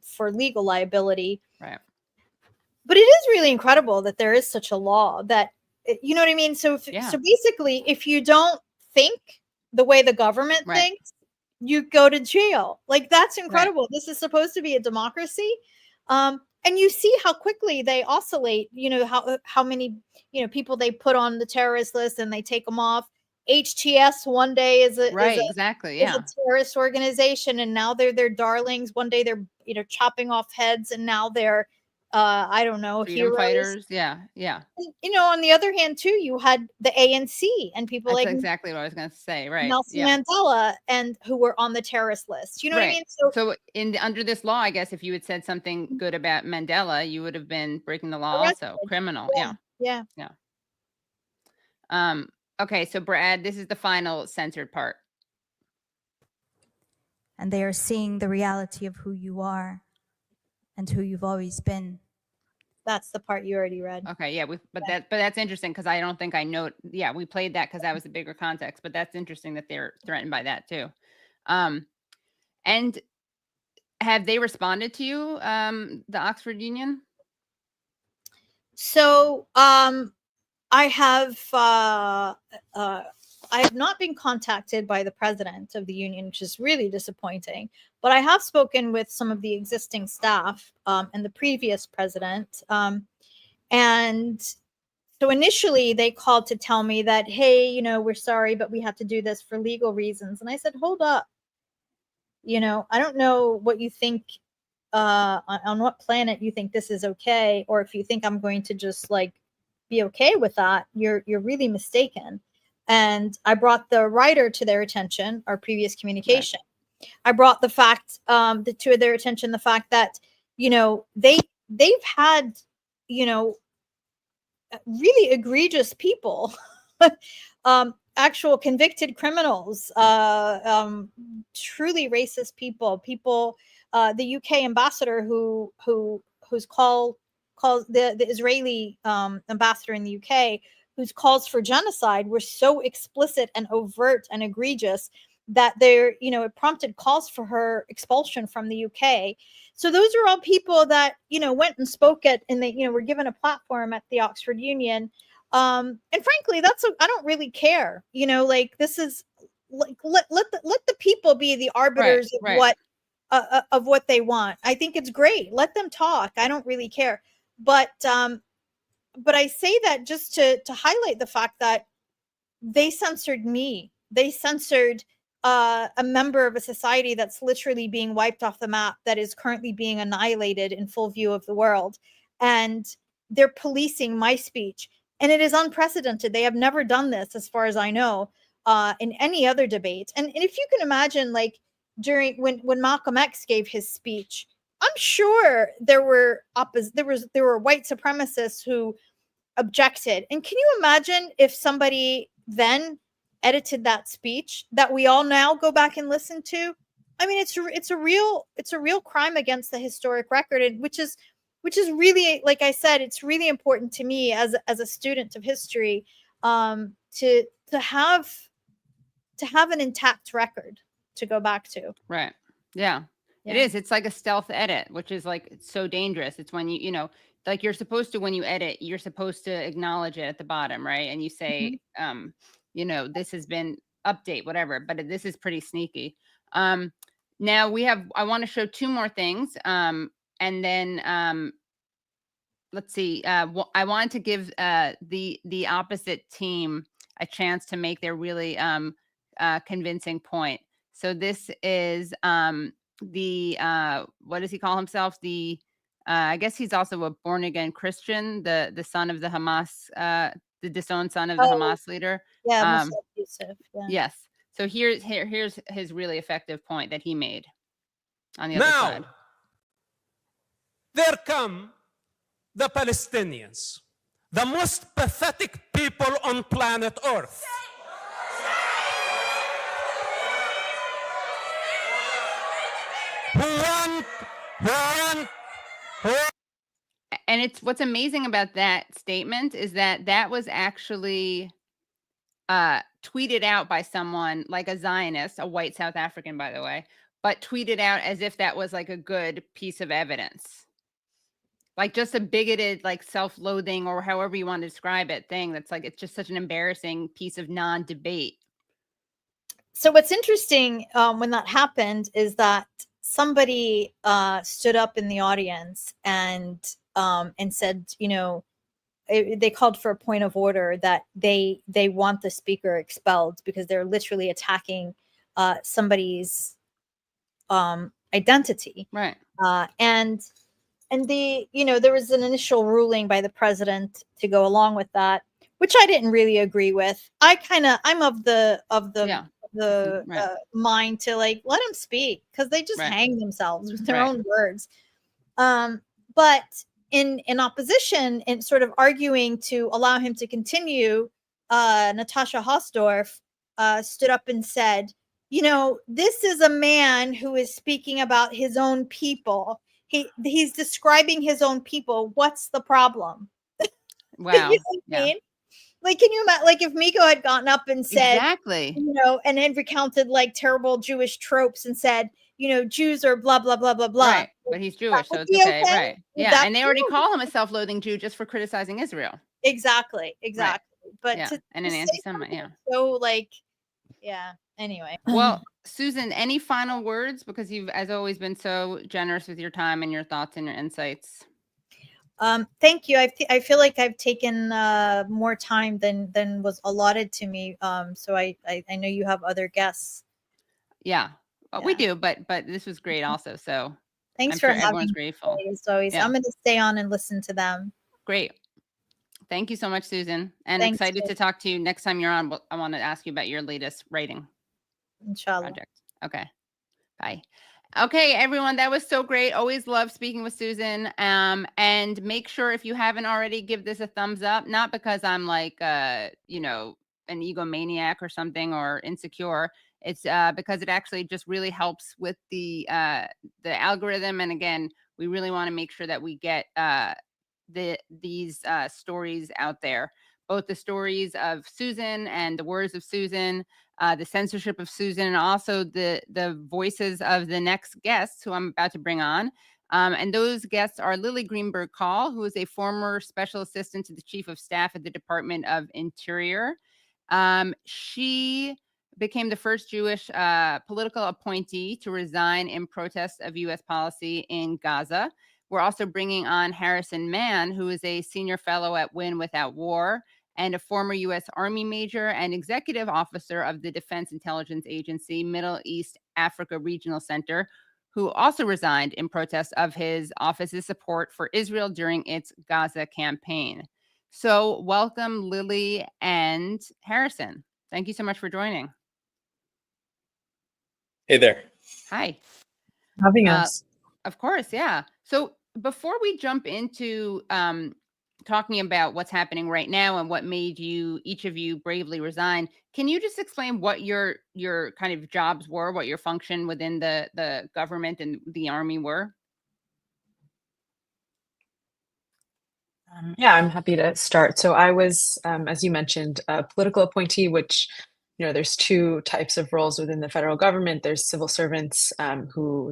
Speaker 3: for legal liability.
Speaker 2: Right.
Speaker 3: But it is really incredible that there is such a law that, you know what I mean? So basically, if you don't think the way the government thinks, you go to jail. Like, that's incredible. This is supposed to be a democracy. And you see how quickly they oscillate, how many, people they put on the terrorist list and they take them off. HTS one day is a terrorist organization, and now they're their darlings. One day they're chopping off heads, and now they're I don't know,
Speaker 2: freedom fighters. Yeah.
Speaker 3: And, on the other hand, too, you had the ANC and people
Speaker 2: That's
Speaker 3: like
Speaker 2: exactly what I was going to say. Right.
Speaker 3: Nelson Mandela, and who were on the terrorist list. You know what I mean?
Speaker 2: So under this law, I guess if you had said something good about Mandela, you would have been breaking the law. Also criminal.
Speaker 3: Yeah.
Speaker 2: Okay. So Brad, this is the final censored part.
Speaker 4: And they are seeing the reality of who you are and who you've always been.
Speaker 3: That's the part you already read.
Speaker 2: Okay, yeah, but that's interesting, because I don't think I know. Yeah, we played that because that was a bigger context, but that's interesting that they're threatened by that too. And have they responded to you, the Oxford Union?
Speaker 3: So I have not been contacted by the president of the union, which is really disappointing. But I have spoken with some of the existing staff and the previous president. And So initially they called to tell me that, hey, you know, we're sorry, but we have to do this for legal reasons. And I said, hold up. You know, I don't know what you think, on what planet you think this is okay, or if you think I'm going to just like be okay with that, you're really mistaken. And I brought the writer to their attention, our previous communication. I brought the fact, to their attention, the fact that, you know, they've had, you know, really egregious people, actual convicted criminals, truly racist people, the UK ambassador who's calls the Israeli ambassador in the UK, whose calls for genocide were so explicit and overt and egregious that there, you know, it prompted calls for her expulsion from the UK. So those are all people that, you know, went and spoke at, and they, you know, were given a platform at the Oxford Union. And frankly, I don't really care, you know, like this is like, let the people be the arbiters of what they want. I think it's great. Let them talk. I don't really care. But I say that just to highlight the fact that they censored me. They censored a member of a society that's literally being wiped off the map, that is currently being annihilated in full view of the world. And they're policing my speech. And it is unprecedented. They have never done this, as far as I know, in any other debate. And if you can imagine, like during when Malcolm X gave his speech, I'm sure there were white supremacists who objected. And can you imagine if somebody then edited that speech that we all now go back and listen to? I mean, it's a real crime against the historic record, and which is really, like I said, it's really important to me as a student of history, to have an intact record to go back to.
Speaker 2: Right. Yeah. It is. It's like a stealth edit, which is like, it's so dangerous. It's when you know, like you're supposed to, when you edit, you're supposed to acknowledge it at the bottom, right? And you say, you know, this has been update, whatever, but this is pretty sneaky. Now I want to show two more things. And then let's see. I wanted to give the opposite team a chance to make their really convincing point. So this is what does he call himself? I guess he's also a born again Christian, the son of the Hamas, the disowned son of the Hamas leader.
Speaker 3: Yeah, Yusuf, yeah.
Speaker 2: Yes. So here's his really effective point that he made on the other side.
Speaker 5: There come the Palestinians, the most pathetic people on planet Earth.
Speaker 2: And it's what's amazing about that statement is that was actually tweeted out by someone, like a Zionist, a white South African, by the way, but tweeted out as if that was like a good piece of evidence. Like just a bigoted, like self-loathing, or however you want to describe it, thing that's like, it's just such an embarrassing piece of non-debate.
Speaker 3: So what's interesting when that happened is that somebody stood up in the audience and said, you know, they called for a point of order, that they want the speaker expelled because they're literally attacking somebody's identity.
Speaker 2: Right.
Speaker 3: And you know, there was an initial ruling by the president to go along with that, which I didn't really agree with. I'm of the mind to like, let them speak, because they just hang themselves with their own words. But in opposition, in sort of arguing to allow him to continue, Natasha Hausdorff stood up and said, you know, this is a man who is speaking about his own people. He's describing his own people. What's the problem?
Speaker 2: Wow.
Speaker 3: You know what I mean? Like, can you imagine, like, if Miko had gotten up and said,
Speaker 2: exactly,
Speaker 3: you know, and then recounted like terrible Jewish tropes and said, you know, Jews are blah, blah, blah, blah, blah.
Speaker 2: Right. But he's Jewish, so it's okay. Right. Yeah. And they already call him a self-loathing Jew just for criticizing Israel. Exactly.
Speaker 3: Right. But
Speaker 2: yeah. And an anti-Semite, yeah.
Speaker 3: So like, yeah. Anyway.
Speaker 2: Well, Susan, any final words? Because you've, as always, been so generous with your time and your thoughts and your insights.
Speaker 3: Thank you. I feel like I've taken more time than was allotted to me. So I know you have other guests.
Speaker 2: Yeah, we
Speaker 3: Yeah.
Speaker 2: do, but this was great also. So
Speaker 3: Thanks
Speaker 2: I'm
Speaker 3: for
Speaker 2: sure
Speaker 3: having
Speaker 2: everyone's
Speaker 3: me.
Speaker 2: grateful.
Speaker 3: As always,
Speaker 2: Yeah.
Speaker 3: I'm going to stay on and listen to them.
Speaker 2: Great. Thank you so much, Susan. And
Speaker 3: Thanks,
Speaker 2: excited
Speaker 3: Jen.
Speaker 2: to talk to you next time you're on. I want to ask you about your latest writing
Speaker 3: Inshallah.
Speaker 2: project. Okay. Bye. Okay, everyone, that was so great. Always love speaking with Susan. And make sure if you haven't already, give this a thumbs up. Not because I'm like, you know, an egomaniac or something or insecure. It's because it actually just really helps with the algorithm. And again, we really want to make sure that we get these stories out there, both the stories of Susan and the words of Susan, the censorship of Susan, and also the voices of the next guests who I'm about to bring on. And those guests are Lily Greenberg Call, who is a former special assistant to the chief of staff at the Department of Interior. She became the first Jewish political appointee to resign in protest of U.S. policy in Gaza. We're also bringing on Harrison Mann, who is a senior fellow at Win Without War and a former U.S. Army major and executive officer of the Defense Intelligence Agency Middle East Africa Regional Center, who also resigned in protest of his office's support for Israel during its Gaza campaign. So welcome, Lily and Harrison. Thank you so much for joining.
Speaker 6: Hey there.
Speaker 2: Hi.
Speaker 6: Having us.
Speaker 2: Of course, yeah. So before we jump into talking about what's happening right now and what made each of you bravely resign, can you just explain what your kind of jobs were, what your function within the government and the army were?
Speaker 6: Yeah, I'm happy to start. So I was, as you mentioned, a political appointee, which, you know, there's two types of roles within the federal government. There's civil servants who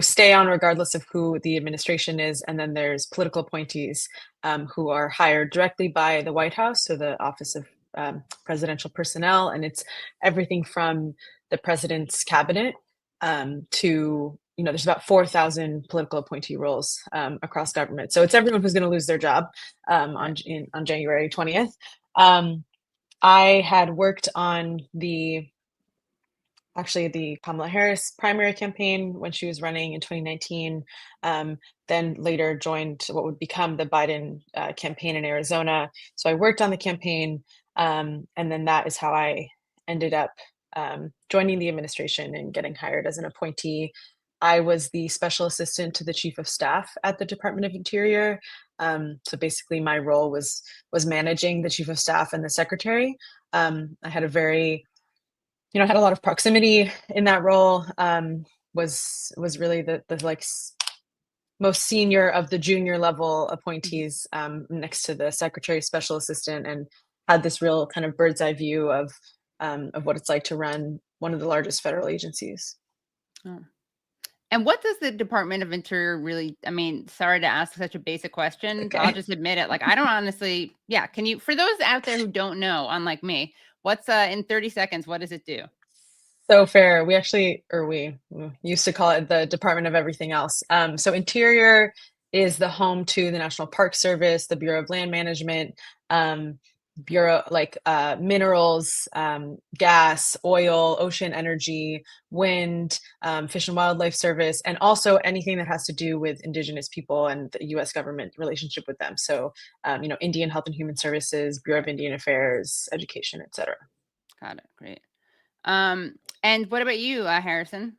Speaker 6: stay on regardless of who the administration is, and then there's political appointees who are hired directly by the White House, so the Office of Presidential Personnel, and it's everything from the president's cabinet to, you know, there's about 4,000 political appointee roles across government. So it's everyone who's going to lose their job on January 20th. I had worked on the Kamala Harris primary campaign when she was running in 2019, then later joined what would become the Biden campaign in Arizona. So I worked on the campaign, and then that is how I ended up joining the administration and getting hired as an appointee. I was the special assistant to the chief of staff at the Department of Interior. So basically my role was managing the chief of staff and the secretary. I had a very had a lot of proximity in that role, was really the like most senior of the junior level appointees, next to the secretary special assistant, and had this real kind of bird's eye view of what it's like to run one of the largest federal agencies.
Speaker 2: Oh. And what does the Department of Interior really, I mean, sorry to ask such a basic question.
Speaker 6: Okay.
Speaker 2: I'll just admit it. Like, I don't honestly, can you, for those out there who don't know, unlike me, what's in 30 seconds, what does it do?
Speaker 6: So fair. We used to call it the Department of Everything Else. So Interior is the home to the National Park Service, the Bureau of Land Management, Bureau minerals, gas, oil, ocean energy, wind, Fish and Wildlife Service, and also anything that has to do with Indigenous people and the U.S. government relationship with them. So, Indian Health and Human Services, Bureau of Indian Affairs, Education, et cetera.
Speaker 2: Got it. Great. And what about you, Harrison?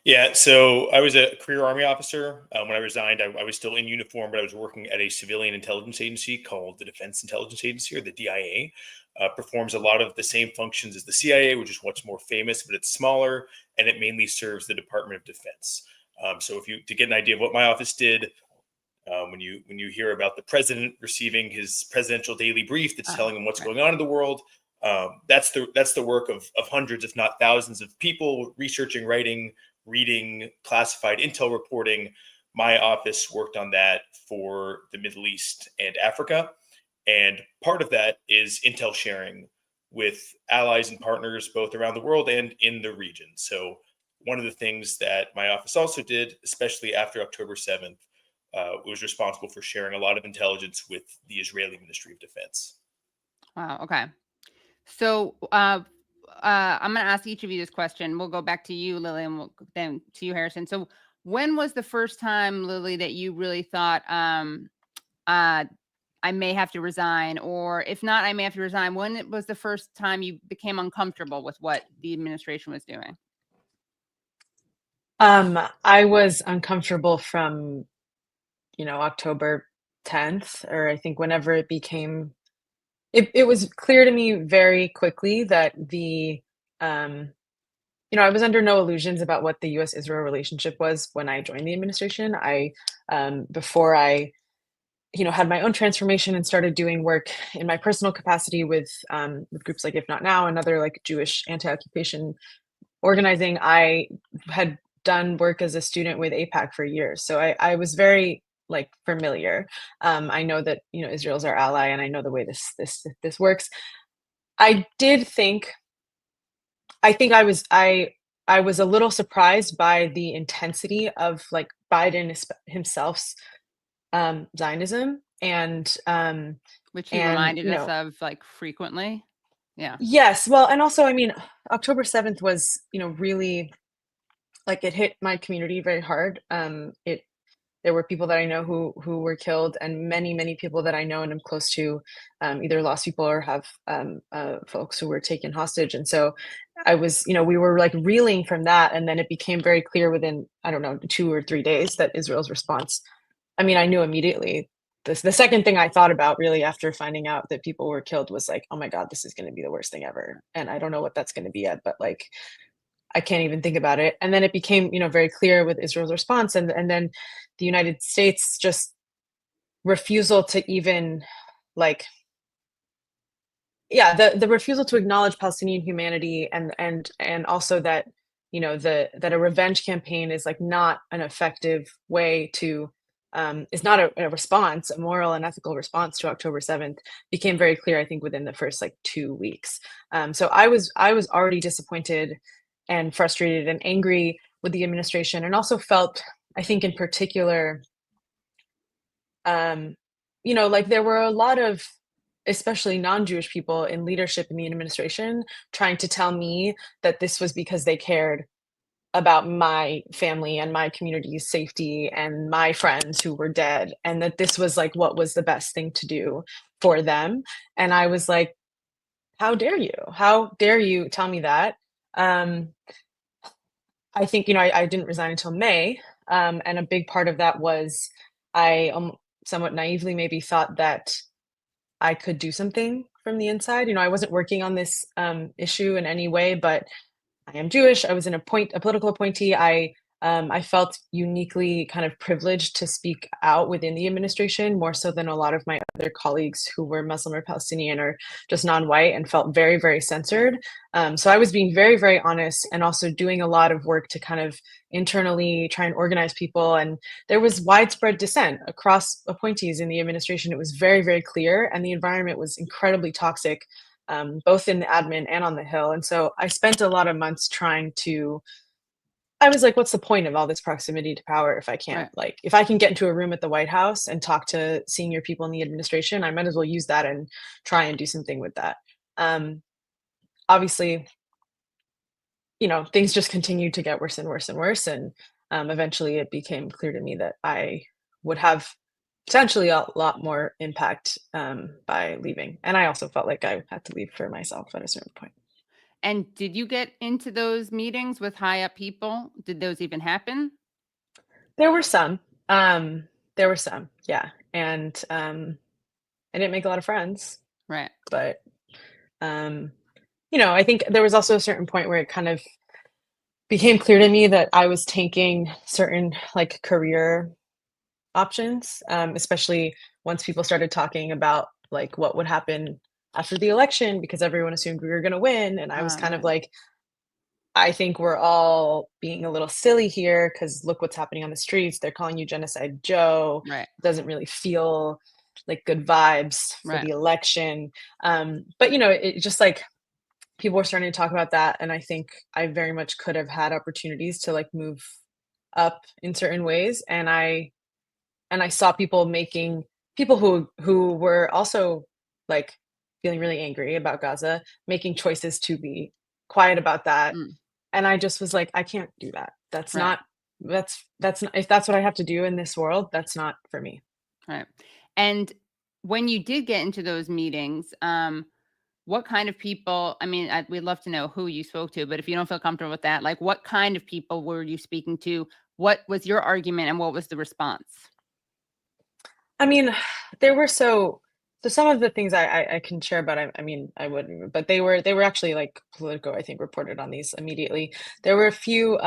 Speaker 7: Yeah, so I was a career Army officer. When I resigned, I was still in uniform, but I was working at a civilian intelligence agency called the Defense Intelligence Agency, or the DIA. Performs a lot of the same functions as the CIA, which is what's more famous, but it's smaller, and it mainly serves the Department of Defense. So to get an idea of what my office did, when you hear about the president receiving his presidential daily brief that's telling him what's going on in the world, that's the work of hundreds, if not thousands, of people researching, writing, reading classified intel reporting. My office worked on that for the Middle East and Africa. And part of that is intel sharing with allies and partners both around the world and in the region. So one of the things that my office also did, especially after October 7th, was responsible for sharing a lot of intelligence with the Israeli Ministry of Defense.
Speaker 2: Wow. Okay. So I'm going to ask each of you this question. We'll go back to you, Lily, and then to you, Harrison. So when was the first time, Lily, that you really thought, I may have to resign, or if not, I may have to resign? When was the first time you became uncomfortable with what the administration was doing?
Speaker 6: I was uncomfortable from, October 10th, or I think whenever it became, it was clear to me very quickly that I was under no illusions about what the U.S.-Israel relationship was when I joined the administration. Before I had my own transformation and started doing work in my personal capacity with groups like If Not Now and other like Jewish anti-occupation organizing, I had done work as a student with AIPAC for years. So I was very familiar. I know that, Israel's our ally, and I know the way this works. I think I was a little surprised by the intensity of Biden himself's Zionism, and
Speaker 2: which he reminded us of frequently. Yeah.
Speaker 6: Yes. Well, and also, October 7th was, really it hit my community very hard. There were people that I know who were killed, and many people that I know and am close to either lost people or have folks who were taken hostage. And so I was, we were reeling from that. And then it became very clear within, 2 or 3 days that Israel's response, I knew immediately. The second thing I thought about really after finding out that people were killed was oh my God, this is going to be the worst thing ever. And I don't know what that's going to be yet, but I can't even think about it. And then it became, very clear with Israel's response. And then the United States just refusal to even the refusal to acknowledge Palestinian humanity, and also that, that a revenge campaign is not an effective way to, is not a response, a moral and ethical response to October 7th, became very clear, I think, within the first 2 weeks. So I was already disappointed and frustrated and angry with the administration, and also felt, I think in particular, there were a lot of, especially non-Jewish people in leadership in the administration, trying to tell me that this was because they cared about my family and my community's safety and my friends who were dead, and that this was what was the best thing to do for them. And I was like, how dare you tell me that? I think, I didn't resign until May. And a big part of that was I somewhat naively maybe thought that I could do something from the inside. I wasn't working on this issue in any way, but I am Jewish. I was a political appointee. I felt uniquely kind of privileged to speak out within the administration, more so than a lot of my other colleagues who were Muslim or Palestinian or just non-white, and felt very, very censored. So I was being very, very honest, and also doing a lot of work to kind of internally try and organize people. And there was widespread dissent across appointees in the administration. It was very, very clear, and the environment was incredibly toxic, both in the admin and on the Hill. And so I spent a lot of months I was like, what's the point of all this proximity to power if I can't, if I can get into a room at the White House and talk to senior people in the administration, I might as well use that and try and do something with that. Obviously, things just continued to get worse and worse and worse. And eventually it became clear to me that I would have potentially a lot more impact by leaving. And I also felt like I had to leave for myself at a certain point.
Speaker 2: And did you get into those meetings with high up people? Did those even happen?
Speaker 6: There were some. Yeah. And I didn't make a lot of friends.
Speaker 2: Right.
Speaker 6: But I think there was also a certain point where it kind of became clear to me that I was tanking certain career options, especially once people started talking about what would happen after the election, because everyone assumed we were going to win. And I was kind of I think we're all being a little silly here, because look what's happening on the streets. They're calling you Genocide Joe.
Speaker 2: Right.
Speaker 6: It doesn't really feel like good vibes for the election. But, it just people were starting to talk about that. And I think I very much could have had opportunities to move up in certain ways. And I I saw people who were also like feeling really angry about Gaza, making choices to be quiet about that.
Speaker 2: Mm.
Speaker 6: And I just was like, I can't do that. That's
Speaker 2: Right.
Speaker 6: not, if that's what I have to do in this world, that's not for me.
Speaker 2: Right. And when you did get into those meetings, what kind of people, I mean, we'd love to know who you spoke to, but if you don't feel comfortable with that, like what kind of people were you speaking to? What was your argument and what was the response?
Speaker 6: I mean, there were so some of the things I can share about, I mean, I wouldn't, but they were actually like Politico, I think, reported on these immediately. There were a few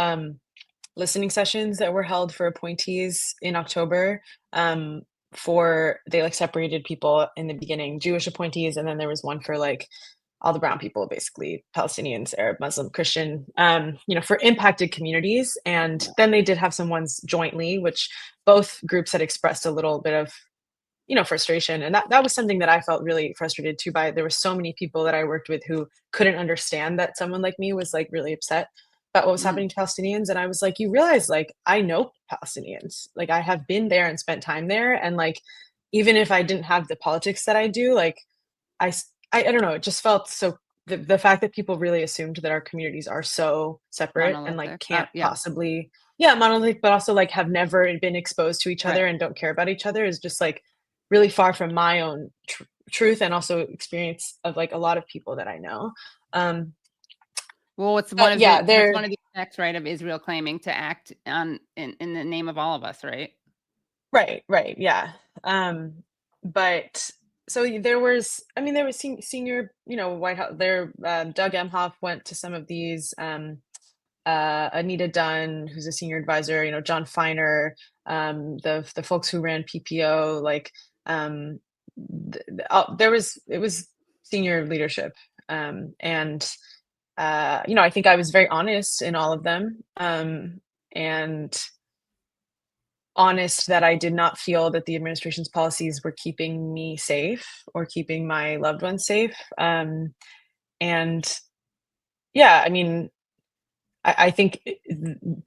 Speaker 6: listening sessions that were held for appointees in October. They like separated people in the beginning, Jewish appointees, and then there was one for like all the brown people, basically Palestinians, Arab, Muslim, Christian, for impacted communities. And then they did have some ones jointly, which both groups had expressed a little bit of frustration. And that was something that I felt really frustrated too by. There were so many people that I worked with who couldn't understand that someone like me was like really upset about what was happening to Palestinians. And I was like, you realize, like, I know Palestinians, like I have been there and spent time there. And like, even if I didn't have the politics that I do, like I don't know, it just felt so, the fact that people really assumed that our communities are so separate and like
Speaker 2: Monolithic.
Speaker 6: can't
Speaker 2: Yeah.
Speaker 6: possibly, monolithic, but also like have never been exposed to each
Speaker 2: Right.
Speaker 6: other and don't care about each other is just like really far from my own truth and also experience of like a lot of people that I know.
Speaker 2: Well, it's one of
Speaker 6: yeah,
Speaker 2: that's one of the effects, right, of Israel claiming to act in the name of all of us, right?
Speaker 6: Right, yeah. But so there was senior, White House there. Doug Emhoff went to some of these. Anita Dunn, who's a senior advisor, John Feiner, the folks who ran PPO, like it was senior leadership, and I think I was very honest in all of them, and honest that I did not feel that the administration's policies were keeping me safe or keeping my loved ones safe, and yeah, I mean, I think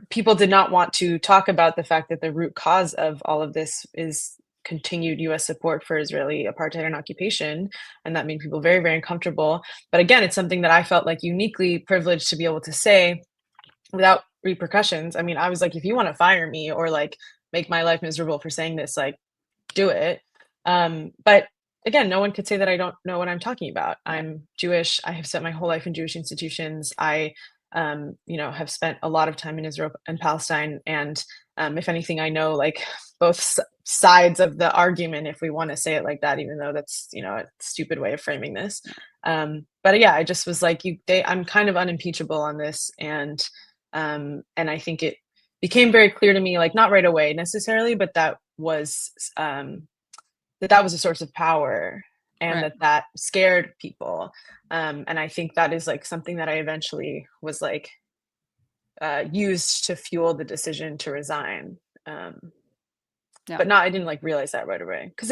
Speaker 6: people did not want to talk about the fact that the root cause of all of this is continued US support for Israeli apartheid and occupation, and that made people very, very uncomfortable. But again, it's something that I felt like uniquely privileged to be able to say without repercussions. I mean, I was like, if you want to fire me or like make my life miserable for saying this, like, do it. But again, no one could say that I don't know what I'm talking about. I'm Jewish. I have spent my whole life in Jewish institutions. I have spent a lot of time in Israel and Palestine. And if anything, I know like both sides of the argument, if we want to say it like that, even though that's, a stupid way of framing this. But yeah, I just was like, I'm kind of unimpeachable on this. And I think it became very clear to me, like not right away necessarily, but that was a source of power and that scared people. And I think that is like something that I eventually was like used to fuel the decision to resign. But I didn't like realize that right away, because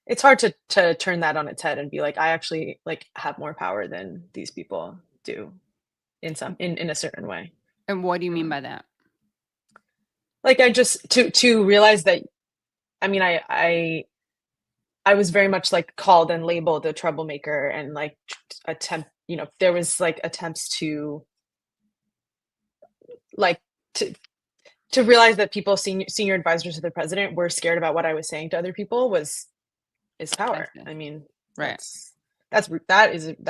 Speaker 6: it's hard to turn that on its head and be like, I actually like have more power than these people do in a certain way.
Speaker 2: And what do you mean by that?
Speaker 6: Like I just to realize that, I mean, I was very much like called and labeled a troublemaker and like there was like attempts to like to realize that people senior advisors to the president were scared about what I was saying to other people is power. I mean, that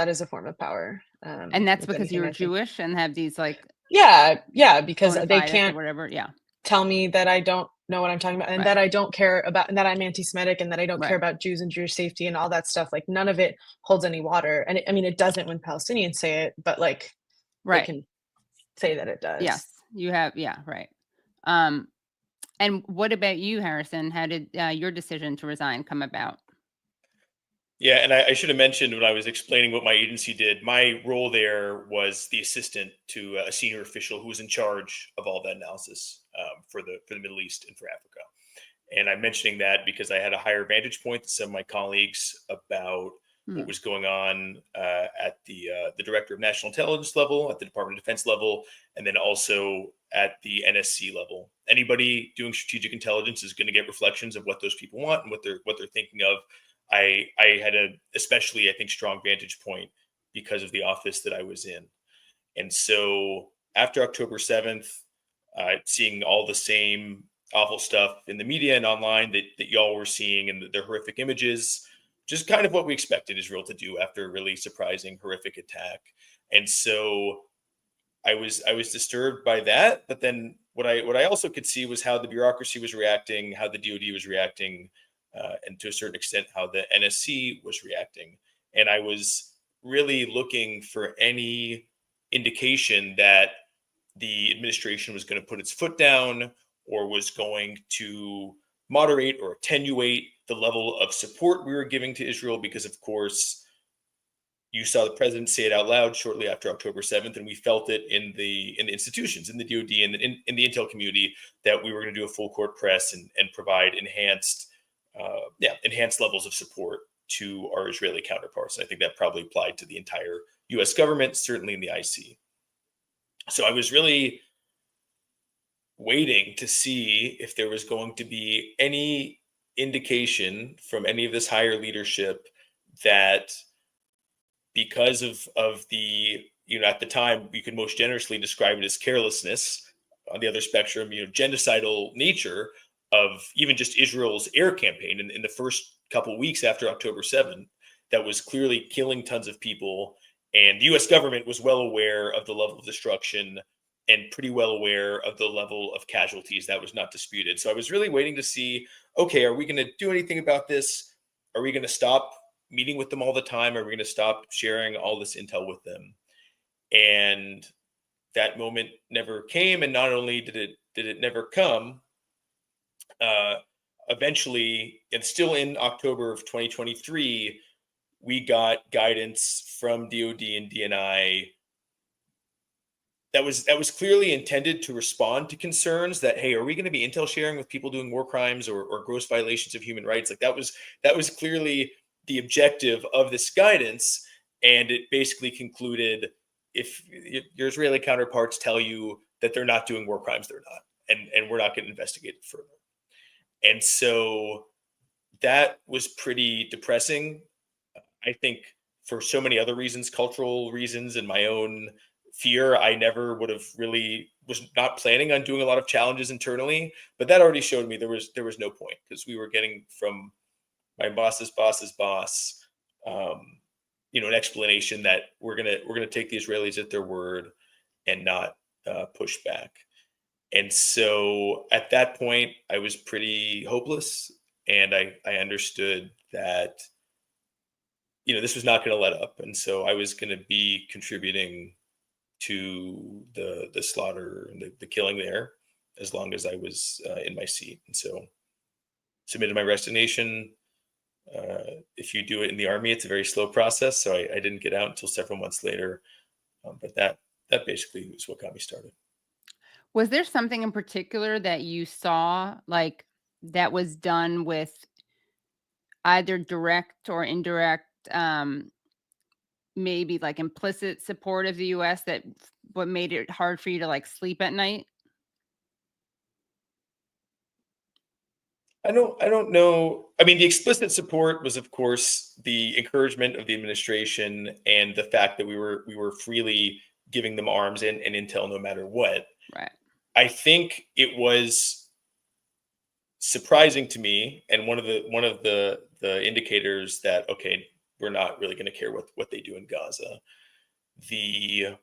Speaker 6: is a form of power.
Speaker 2: And that's because you're Jewish and have these like
Speaker 6: because they can't
Speaker 2: whatever
Speaker 6: tell me that I don't know what I'm talking about and that I don't care about, and that I'm anti-Semitic and that I don't care about Jews and Jewish safety and all that stuff. Like none of it holds any water. And it doesn't when Palestinians say it, but like they can say that it does.
Speaker 2: Yes, you have. Yeah. Right. And what about you, Harrison? How did your decision to resign come about?
Speaker 7: Yeah, and I should have mentioned when I was explaining what my agency did, my role there was the assistant to a senior official who was in charge of all that analysis for the Middle East and for Africa. And I'm mentioning that because I had a higher vantage point than some of my colleagues about what was going on at the Director of National Intelligence level, at the Department of Defense level, and then also at the NSC level. Anybody doing strategic intelligence is going to get reflections of what those people want and what they're thinking of. I had a especially, I think, strong vantage point because of the office that I was in. And so after October 7th, seeing all the same awful stuff in the media and online that y'all were seeing, and the horrific images, just kind of what we expected Israel to do after a really surprising, horrific attack. And so I was disturbed by that. But then what I also could see was how the bureaucracy was reacting, how the DoD was reacting, and to a certain extent, how the NSC was reacting. And I was really looking for any indication that the administration was going to put its foot down or was going to moderate or attenuate the level of support we were giving to Israel, because of course you saw the president say it out loud shortly after October 7th, and we felt it in the institutions, in the DoD, and in the intel community, that we were going to do a full court press and provide enhanced levels of support to our Israeli counterparts. I think that probably applied to the entire U.S. government, certainly in the IC. So I was really waiting to see if there was going to be any indication from any of this higher leadership that, because of the, at the time, we could most generously describe it as carelessness, on the other spectrum, genocidal nature of even just Israel's air campaign in the first couple of weeks after October 7th, that was clearly killing tons of people. And the U.S. government was well aware of the level of destruction and pretty well aware of the level of casualties. That was not disputed. So I was really waiting to see, okay, are we going to do anything about this? Are we going to stop meeting with them all the time? Are we going to stop sharing all this intel with them? And that moment never came. And not only did it never come, eventually, and still in October of 2023, we got guidance from DoD and DNI that was clearly intended to respond to concerns that, hey, are we going to be intel sharing with people doing war crimes or gross violations of human rights? Like that was clearly the objective of this guidance. And it basically concluded, if your Israeli counterparts tell you that they're not doing war crimes, they're not, and we're not going to investigate it further. And so that was pretty depressing. I think for so many other reasons, cultural reasons, and my own fear, I never would have really was not planning on doing a lot of challenges internally. But that already showed me there was no point, because we were getting from my boss's boss, an explanation that we're gonna take the Israelis at their word and not push back. And so at that point, I was pretty hopeless, and I understood that this was not going to let up, and so I was going to be contributing to the slaughter and the killing there as long as I was in my seat. And so submitted my resignation. If you do it in the Army, it's a very slow process, so I didn't get out until several months later. But that basically was what got me started.
Speaker 2: Was there something in particular that you saw, like, that was done with either direct or indirect, maybe like implicit support of the U.S., that what made it hard for you to like sleep at night?
Speaker 7: I don't know. I mean, the explicit support was, of course, the encouragement of the administration and the fact that we were freely giving them arms and intel no matter what.
Speaker 2: Right.
Speaker 7: I think it was surprising to me, and one of the indicators that, okay, we're not really going to care what they do in Gaza. You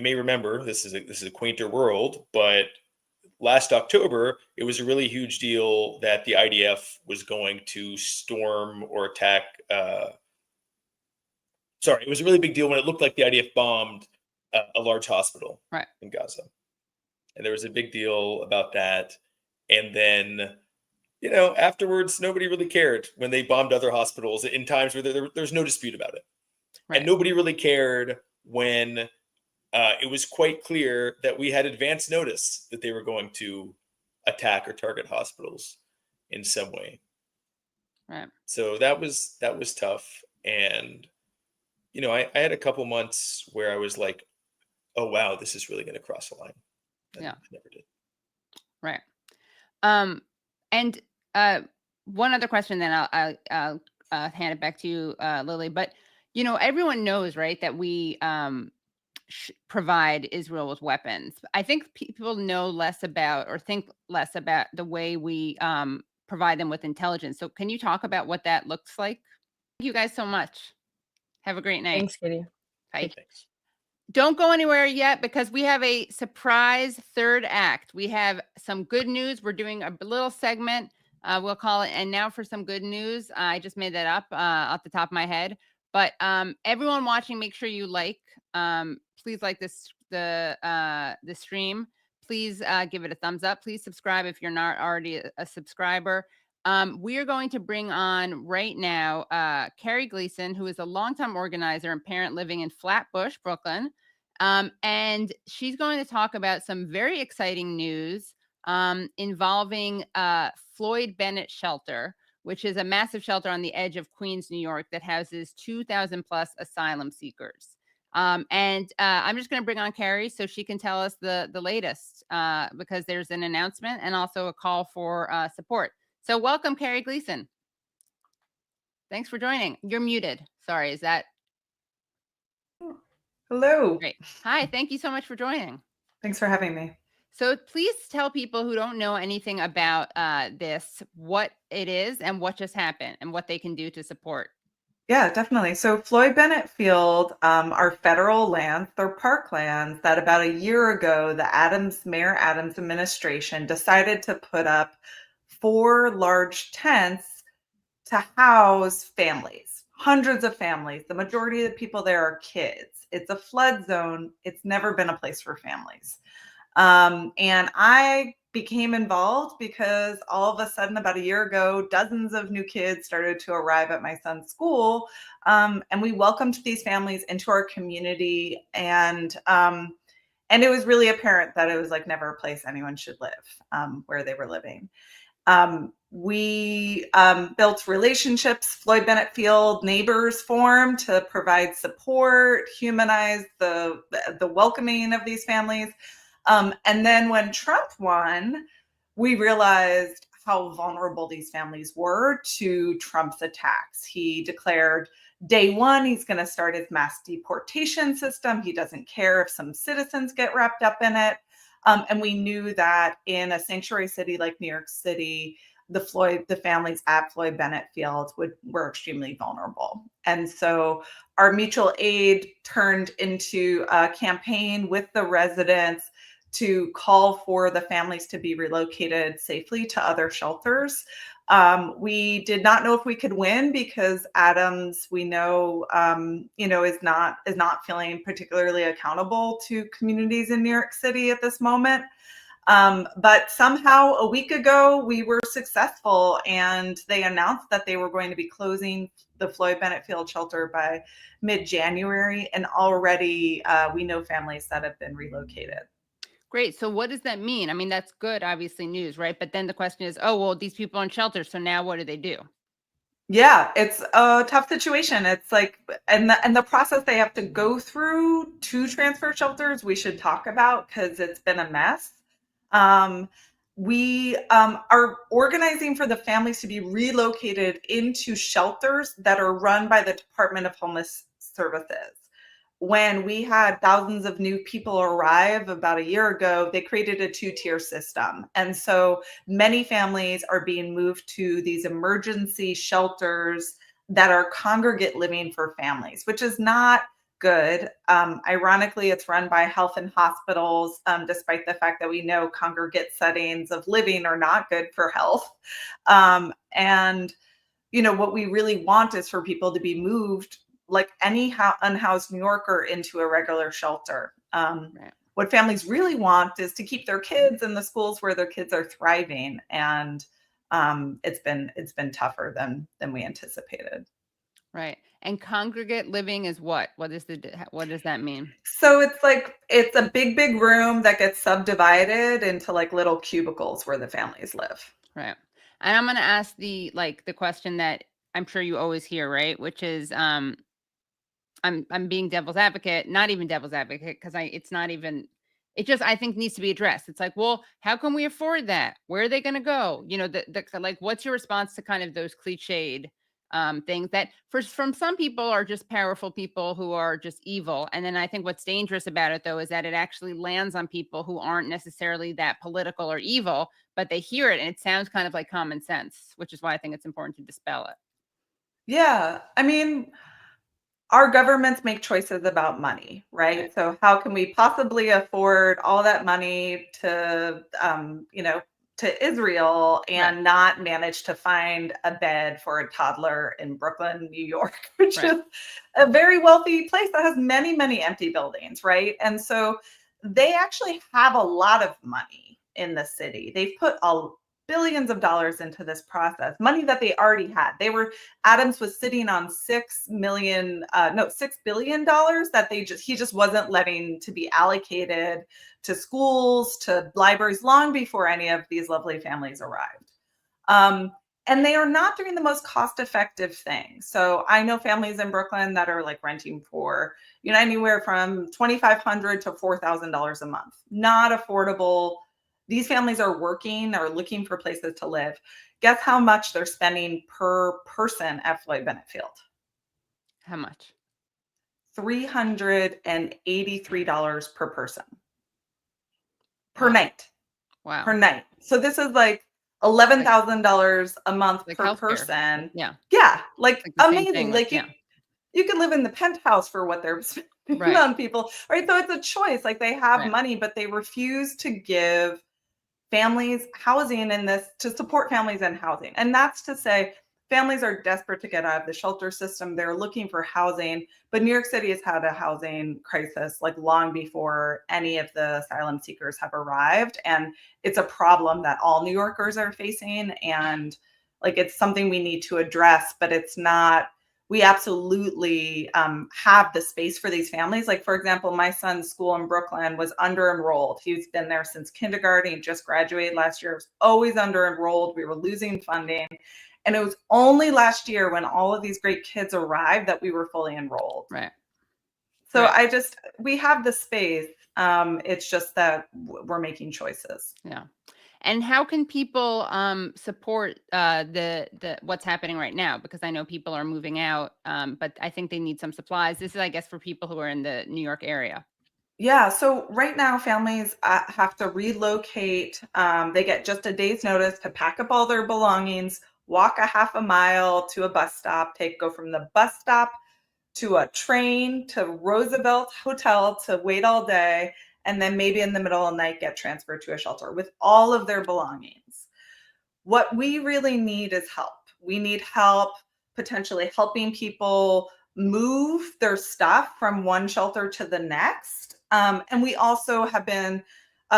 Speaker 7: may remember, this is a quainter world, but last October, it was a really huge deal that the IDF was going to storm or attack. It was a really big deal when it looked like the IDF bombed a large hospital in Gaza. And there was a big deal about that. And then, afterwards, nobody really cared when they bombed other hospitals in times where there's no dispute about it. Right. And nobody really cared when it was quite clear that we had advance notice that they were going to attack or target hospitals in some way.
Speaker 2: Right.
Speaker 7: So that was tough. And, I had a couple months where I was like, oh, wow, this is really going to cross the line. And
Speaker 2: Yeah.
Speaker 7: it never did.
Speaker 2: Right. And one other question, then I'll hand it back to you, Lily. But everyone knows, right, that we provide Israel with weapons. I think people know less about, or think less about, the way we provide them with intelligence. So can you talk about what that looks like? Thank you guys so much. Have a great night.
Speaker 6: Thanks, Katie.
Speaker 2: Bye.
Speaker 7: Thanks.
Speaker 2: Don't go anywhere yet, because we have a surprise third act. We have some good news. We're doing a little segment. We'll call it "And Now for Some Good News." I just made that up off the top of my head. But everyone watching, make sure you please like the stream. Please give it a thumbs up. Please subscribe if you're not already a subscriber. We are going to bring on right now Carrie Gleason, who is a longtime organizer and parent living in Flatbush, Brooklyn. And she's going to talk about some very exciting news involving Floyd Bennett Shelter, which is a massive shelter on the edge of Queens, New York, that houses 2,000 plus asylum seekers. And I'm just going to bring on Carrie so she can tell us the latest, because there's an announcement and also a call for support. So welcome, Carrie Gleason. Thanks for joining. You're muted. Sorry, is that?
Speaker 8: Hello.
Speaker 2: Great. Hi, thank you so much for joining.
Speaker 8: Thanks for having me.
Speaker 2: So please tell people who don't know anything about this, what it is and what just happened and what they can do to support.
Speaker 8: Yeah, definitely. So Floyd Bennett Field are federal lands. They're parklands that about a year ago, the Mayor Adams administration decided to put up 4 large tents to house families, hundreds of families. The majority of the people there are kids. It's a flood zone. It's never been a place for families. And I became involved because all of a sudden, about a year ago, dozens of new kids started to arrive at my son's school. And we welcomed these families into our community. And it was really apparent that it was like never a place anyone should live, where they were living. We built relationships. Floyd Bennett Field neighbors formed to provide support, humanize the welcoming of these families. And then when Trump won, we realized how vulnerable these families were to Trump's attacks. He declared day one, he's going to start his mass deportation system. He doesn't care if some citizens get wrapped up in it. And we knew that in a sanctuary city like New York City, the families at Floyd Bennett Field were extremely vulnerable. And so our mutual aid turned into a campaign with the residents to call for the families to be relocated safely to other shelters. We did not know if we could win because Adams, we know, is not feeling particularly accountable to communities in New York City at this moment. But somehow a week ago, we were successful, and they announced that they were going to be closing the Floyd Bennett Field shelter by mid-January, and already we know families that have been relocated.
Speaker 2: Great. So what does that mean? I mean, that's good, obviously, news, right? But then the question is, oh, well, these people are in shelters, so now what do they do?
Speaker 8: Yeah, it's a tough situation. It's like, and the process they have to go through to transfer shelters, we should talk about because it's been a mess. We are organizing for the families to be relocated into shelters that are run by the Department of Homeless Services. When we had thousands of new people arrive about a year ago, they created a 2-tier system. And so many families are being moved to these emergency shelters that are congregate living for families, which is not good. Ironically, it's run by health and hospitals, despite the fact that we know congregate settings of living are not good for health. And, what we really want is for people to be moved like any unhoused New Yorker into a regular shelter.
Speaker 2: Right.
Speaker 8: What families really want is to keep their kids in the schools where their kids are thriving. And it's been tougher than we anticipated.
Speaker 2: Right. And congregate living is what? What does that mean?
Speaker 8: So it's a big room that gets subdivided into like little cubicles where the families live.
Speaker 2: Right. And I'm going to ask the question that I'm sure you always hear, right? Which is, I'm being devil's advocate, not even devil's advocate, because it's not even, it just, I think needs to be addressed. It's like, well, how can we afford that? Where are they going to go? You know, what's your response to kind of those cliched things that from some people are just powerful people who are just evil. And then I think what's dangerous about it, though, is that it actually lands on people who aren't necessarily that political or evil, but they hear it and it sounds kind of like common sense, which is why I think it's important to dispel it.
Speaker 8: Yeah. I mean, our governments make choices about money, right? So how can we possibly afford all that money to, to Israel and not manage to find a bed for a toddler in Brooklyn, New York, which is a very wealthy place that has many, many empty buildings, right? And so they actually have a lot of money in the city. They've put billions of dollars into this process, money that they already had. Adams was sitting on $6 billion that he just wasn't letting to be allocated to schools, to libraries, long before any of these lovely families arrived. And they are not doing the most cost-effective thing. So I know families in Brooklyn that are like renting for, anywhere from $2,500 to $4,000 a month. Not affordable. These families are working or looking for places to live. Guess how much they're spending per person at Floyd Bennett Field?
Speaker 2: How much?
Speaker 8: $383 per person. Per night.
Speaker 2: Wow.
Speaker 8: Per night. So this is like $11,000 a month per
Speaker 2: healthcare.
Speaker 8: person.
Speaker 2: Yeah.
Speaker 8: Yeah. Like amazing.
Speaker 2: Thing,
Speaker 8: you could live in the penthouse for what they're spending on people. Right. So it's a choice. Like they have money, but they refuse to give families housing in this, to support families in housing. And that's to say, families are desperate to get out of the shelter system. They're looking for housing, but New York City has had a housing crisis like long before any of the asylum seekers have arrived. And it's a problem that all New Yorkers are facing. And like, it's something we need to address, but it's not, we absolutely have the space for these families. Like, for example, my son's school in Brooklyn was under-enrolled. He's been there since kindergarten. He just graduated last year. It was always under-enrolled. We were losing funding. And it was only last year when all of these great kids arrived that we were fully enrolled.
Speaker 2: Right.
Speaker 8: So we have the space. It's just that we're making choices.
Speaker 2: Yeah. And how can people support the what's happening right now? Because I know people are moving out, but I think they need some supplies. This is, I guess, for people who are in the New York area.
Speaker 8: Yeah. So right now, families have to relocate. They get just a day's notice to pack up all their belongings, walk a half a mile to a bus stop, go from the bus stop to a train to Roosevelt Hotel to wait all day, and then maybe in the middle of the night get transferred to a shelter with all of their belongings. What we really need is help. We need help potentially helping people move their stuff from one shelter to the next. And we also have been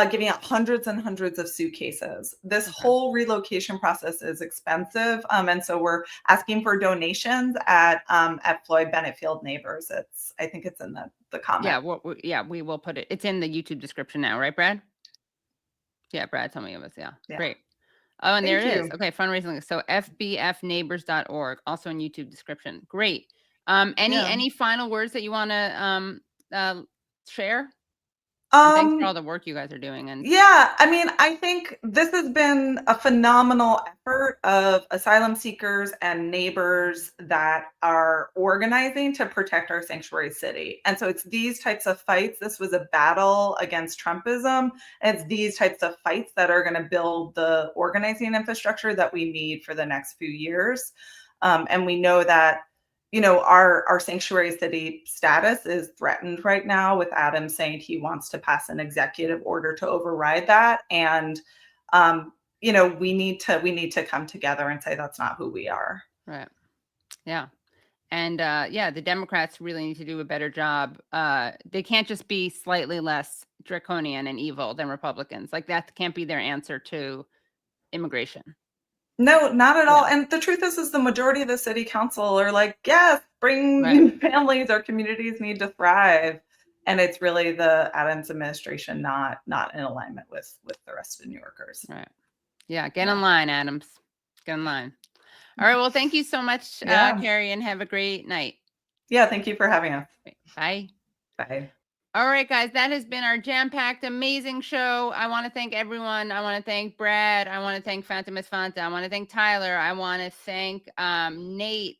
Speaker 8: giving out hundreds and hundreds of suitcases. This whole relocation process is expensive. And so we're asking for donations at Floyd Bennett Field Neighbors. I think it's in the comment.
Speaker 2: Yeah, we will put it. It's in the YouTube description now, right, Brad? Yeah, Brad told me it was, yeah. Great. Oh, and there it is. Okay, fundraising. So fbfneighbors.org, also in YouTube description. Great. Any final words that you want to share? Thanks for all the work you guys are doing. And
Speaker 8: I mean, I think this has been a phenomenal effort of asylum seekers and neighbors that are organizing to protect our sanctuary city. And so it's these types of fights. This was a battle against Trumpism. And it's these types of fights that are going to build the organizing infrastructure that we need for the next few years. And we know that our sanctuary city status is threatened right now with Adams saying he wants to pass an executive order to override that. And, we need to come together and say that's not who we are.
Speaker 2: Right. Yeah. And the Democrats really need to do a better job. They can't just be slightly less draconian and evil than Republicans. Like that can't be their answer to immigration.
Speaker 8: No, not at all. And the truth is the majority of the city council are like, yes, bring families. Our communities need to thrive. And it's really the Adams administration not in alignment with the rest of New Yorkers.
Speaker 2: Right. Yeah. Get in line, Adams. Get in line. All right. Well, thank you so much,
Speaker 8: Yeah.
Speaker 2: Carrie, and have a great night.
Speaker 8: Yeah, thank you for having us.
Speaker 2: Bye.
Speaker 8: Bye.
Speaker 2: All right, guys, that has been our jam-packed, amazing show. I want to thank everyone. I want to thank Brad. I want to thank Fantamis Fanta. I want to thank Tyler. I want to thank Nate.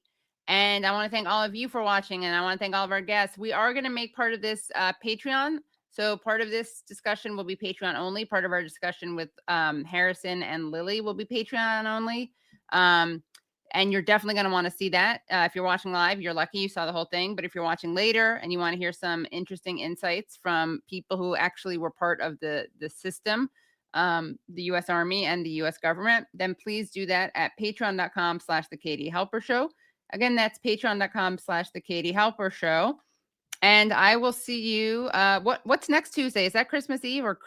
Speaker 2: And I want to thank all of you for watching. And I want to thank all of our guests. We are going to make part of this Patreon. So part of this discussion will be Patreon only. Part of our discussion with Harrison and Lily will be Patreon only. And you're definitely going to want to see that. If you're watching live, you're lucky you saw the whole thing. But if you're watching later and you want to hear some interesting insights from people who actually were part of the system, the U.S. Army and the U.S. government, then please do that at patreon.com/The Katie Halper Show. Again, that's patreon.com/The Katie Halper Show. And I will see you. What's next Tuesday? Is that Christmas Eve or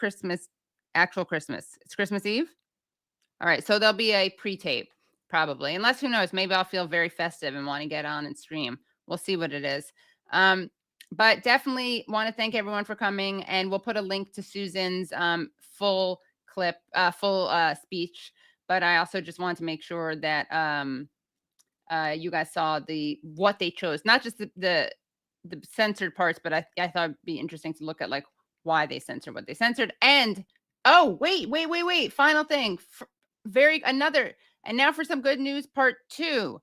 Speaker 2: actual Christmas? It's Christmas Eve? All right. So there'll be a pre-tape. Probably, unless who knows, maybe I'll feel very festive and want to get on and stream. We'll see what it is. But definitely want to thank everyone for coming, and we'll put a link to Susan's full speech. But I also just wanted to make sure that you guys saw what they chose, not just the censored parts, but I thought it'd be interesting to look at like why they censored what they censored. And oh, wait, final thing, and now for some good news, part 2.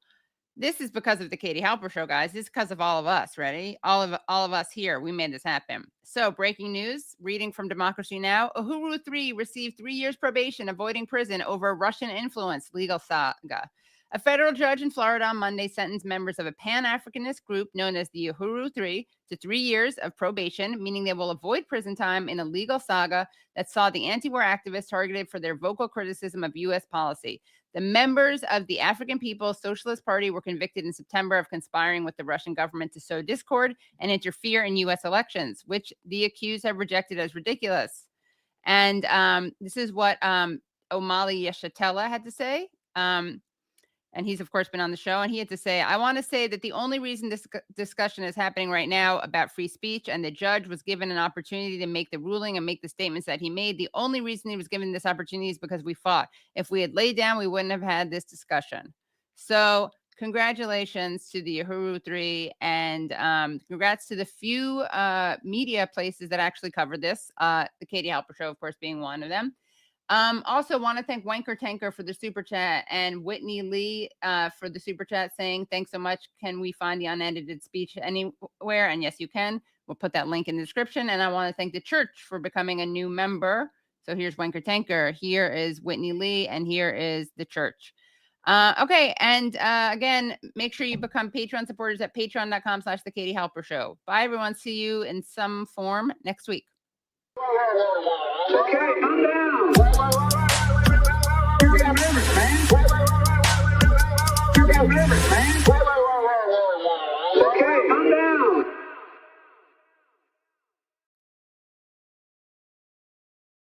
Speaker 2: This is because of the Katie Halper Show, guys. This is because of all of us. Ready? All of us here. We made this happen. So, breaking news, reading from Democracy Now! Uhuru 3 received 3 years probation, avoiding prison over Russian influence legal saga. A federal judge in Florida on Monday sentenced members of a Pan-Africanist group known as the Uhuru 3 to 3 years of probation, meaning they will avoid prison time in a legal saga that saw the anti-war activists targeted for their vocal criticism of U.S. policy. The members of the African People's Socialist Party were convicted in September of conspiring with the Russian government to sow discord and interfere in U.S. elections, which the accused have rejected as ridiculous. And this is what Omali Yeshitela had to say. And he's, of course, been on the show. And he had to say, I want to say that the only reason this discussion is happening right now about free speech and the judge was given an opportunity to make the ruling and make the statements that he made. The only reason he was given this opportunity is because we fought. If we had laid down, we wouldn't have had this discussion. So congratulations to the Uhuru 3 and congrats to the few media places that actually covered this. The Katie Halper Show, of course, being one of them. Also want to thank Wanker Tanker for the super chat and Whitney Lee for the super chat saying, thanks so much. Can we find the unedited speech anywhere? And yes, you can. We'll put that link in the description. And I want to thank the church for becoming a new member. So here's Wanker Tanker. Here is Whitney Lee. And here is the church. Okay. And again, make sure you become Patreon supporters at patreon.com/The Katie Halper Show. Bye, everyone. See you in some form next week.
Speaker 1: Okay, calm down.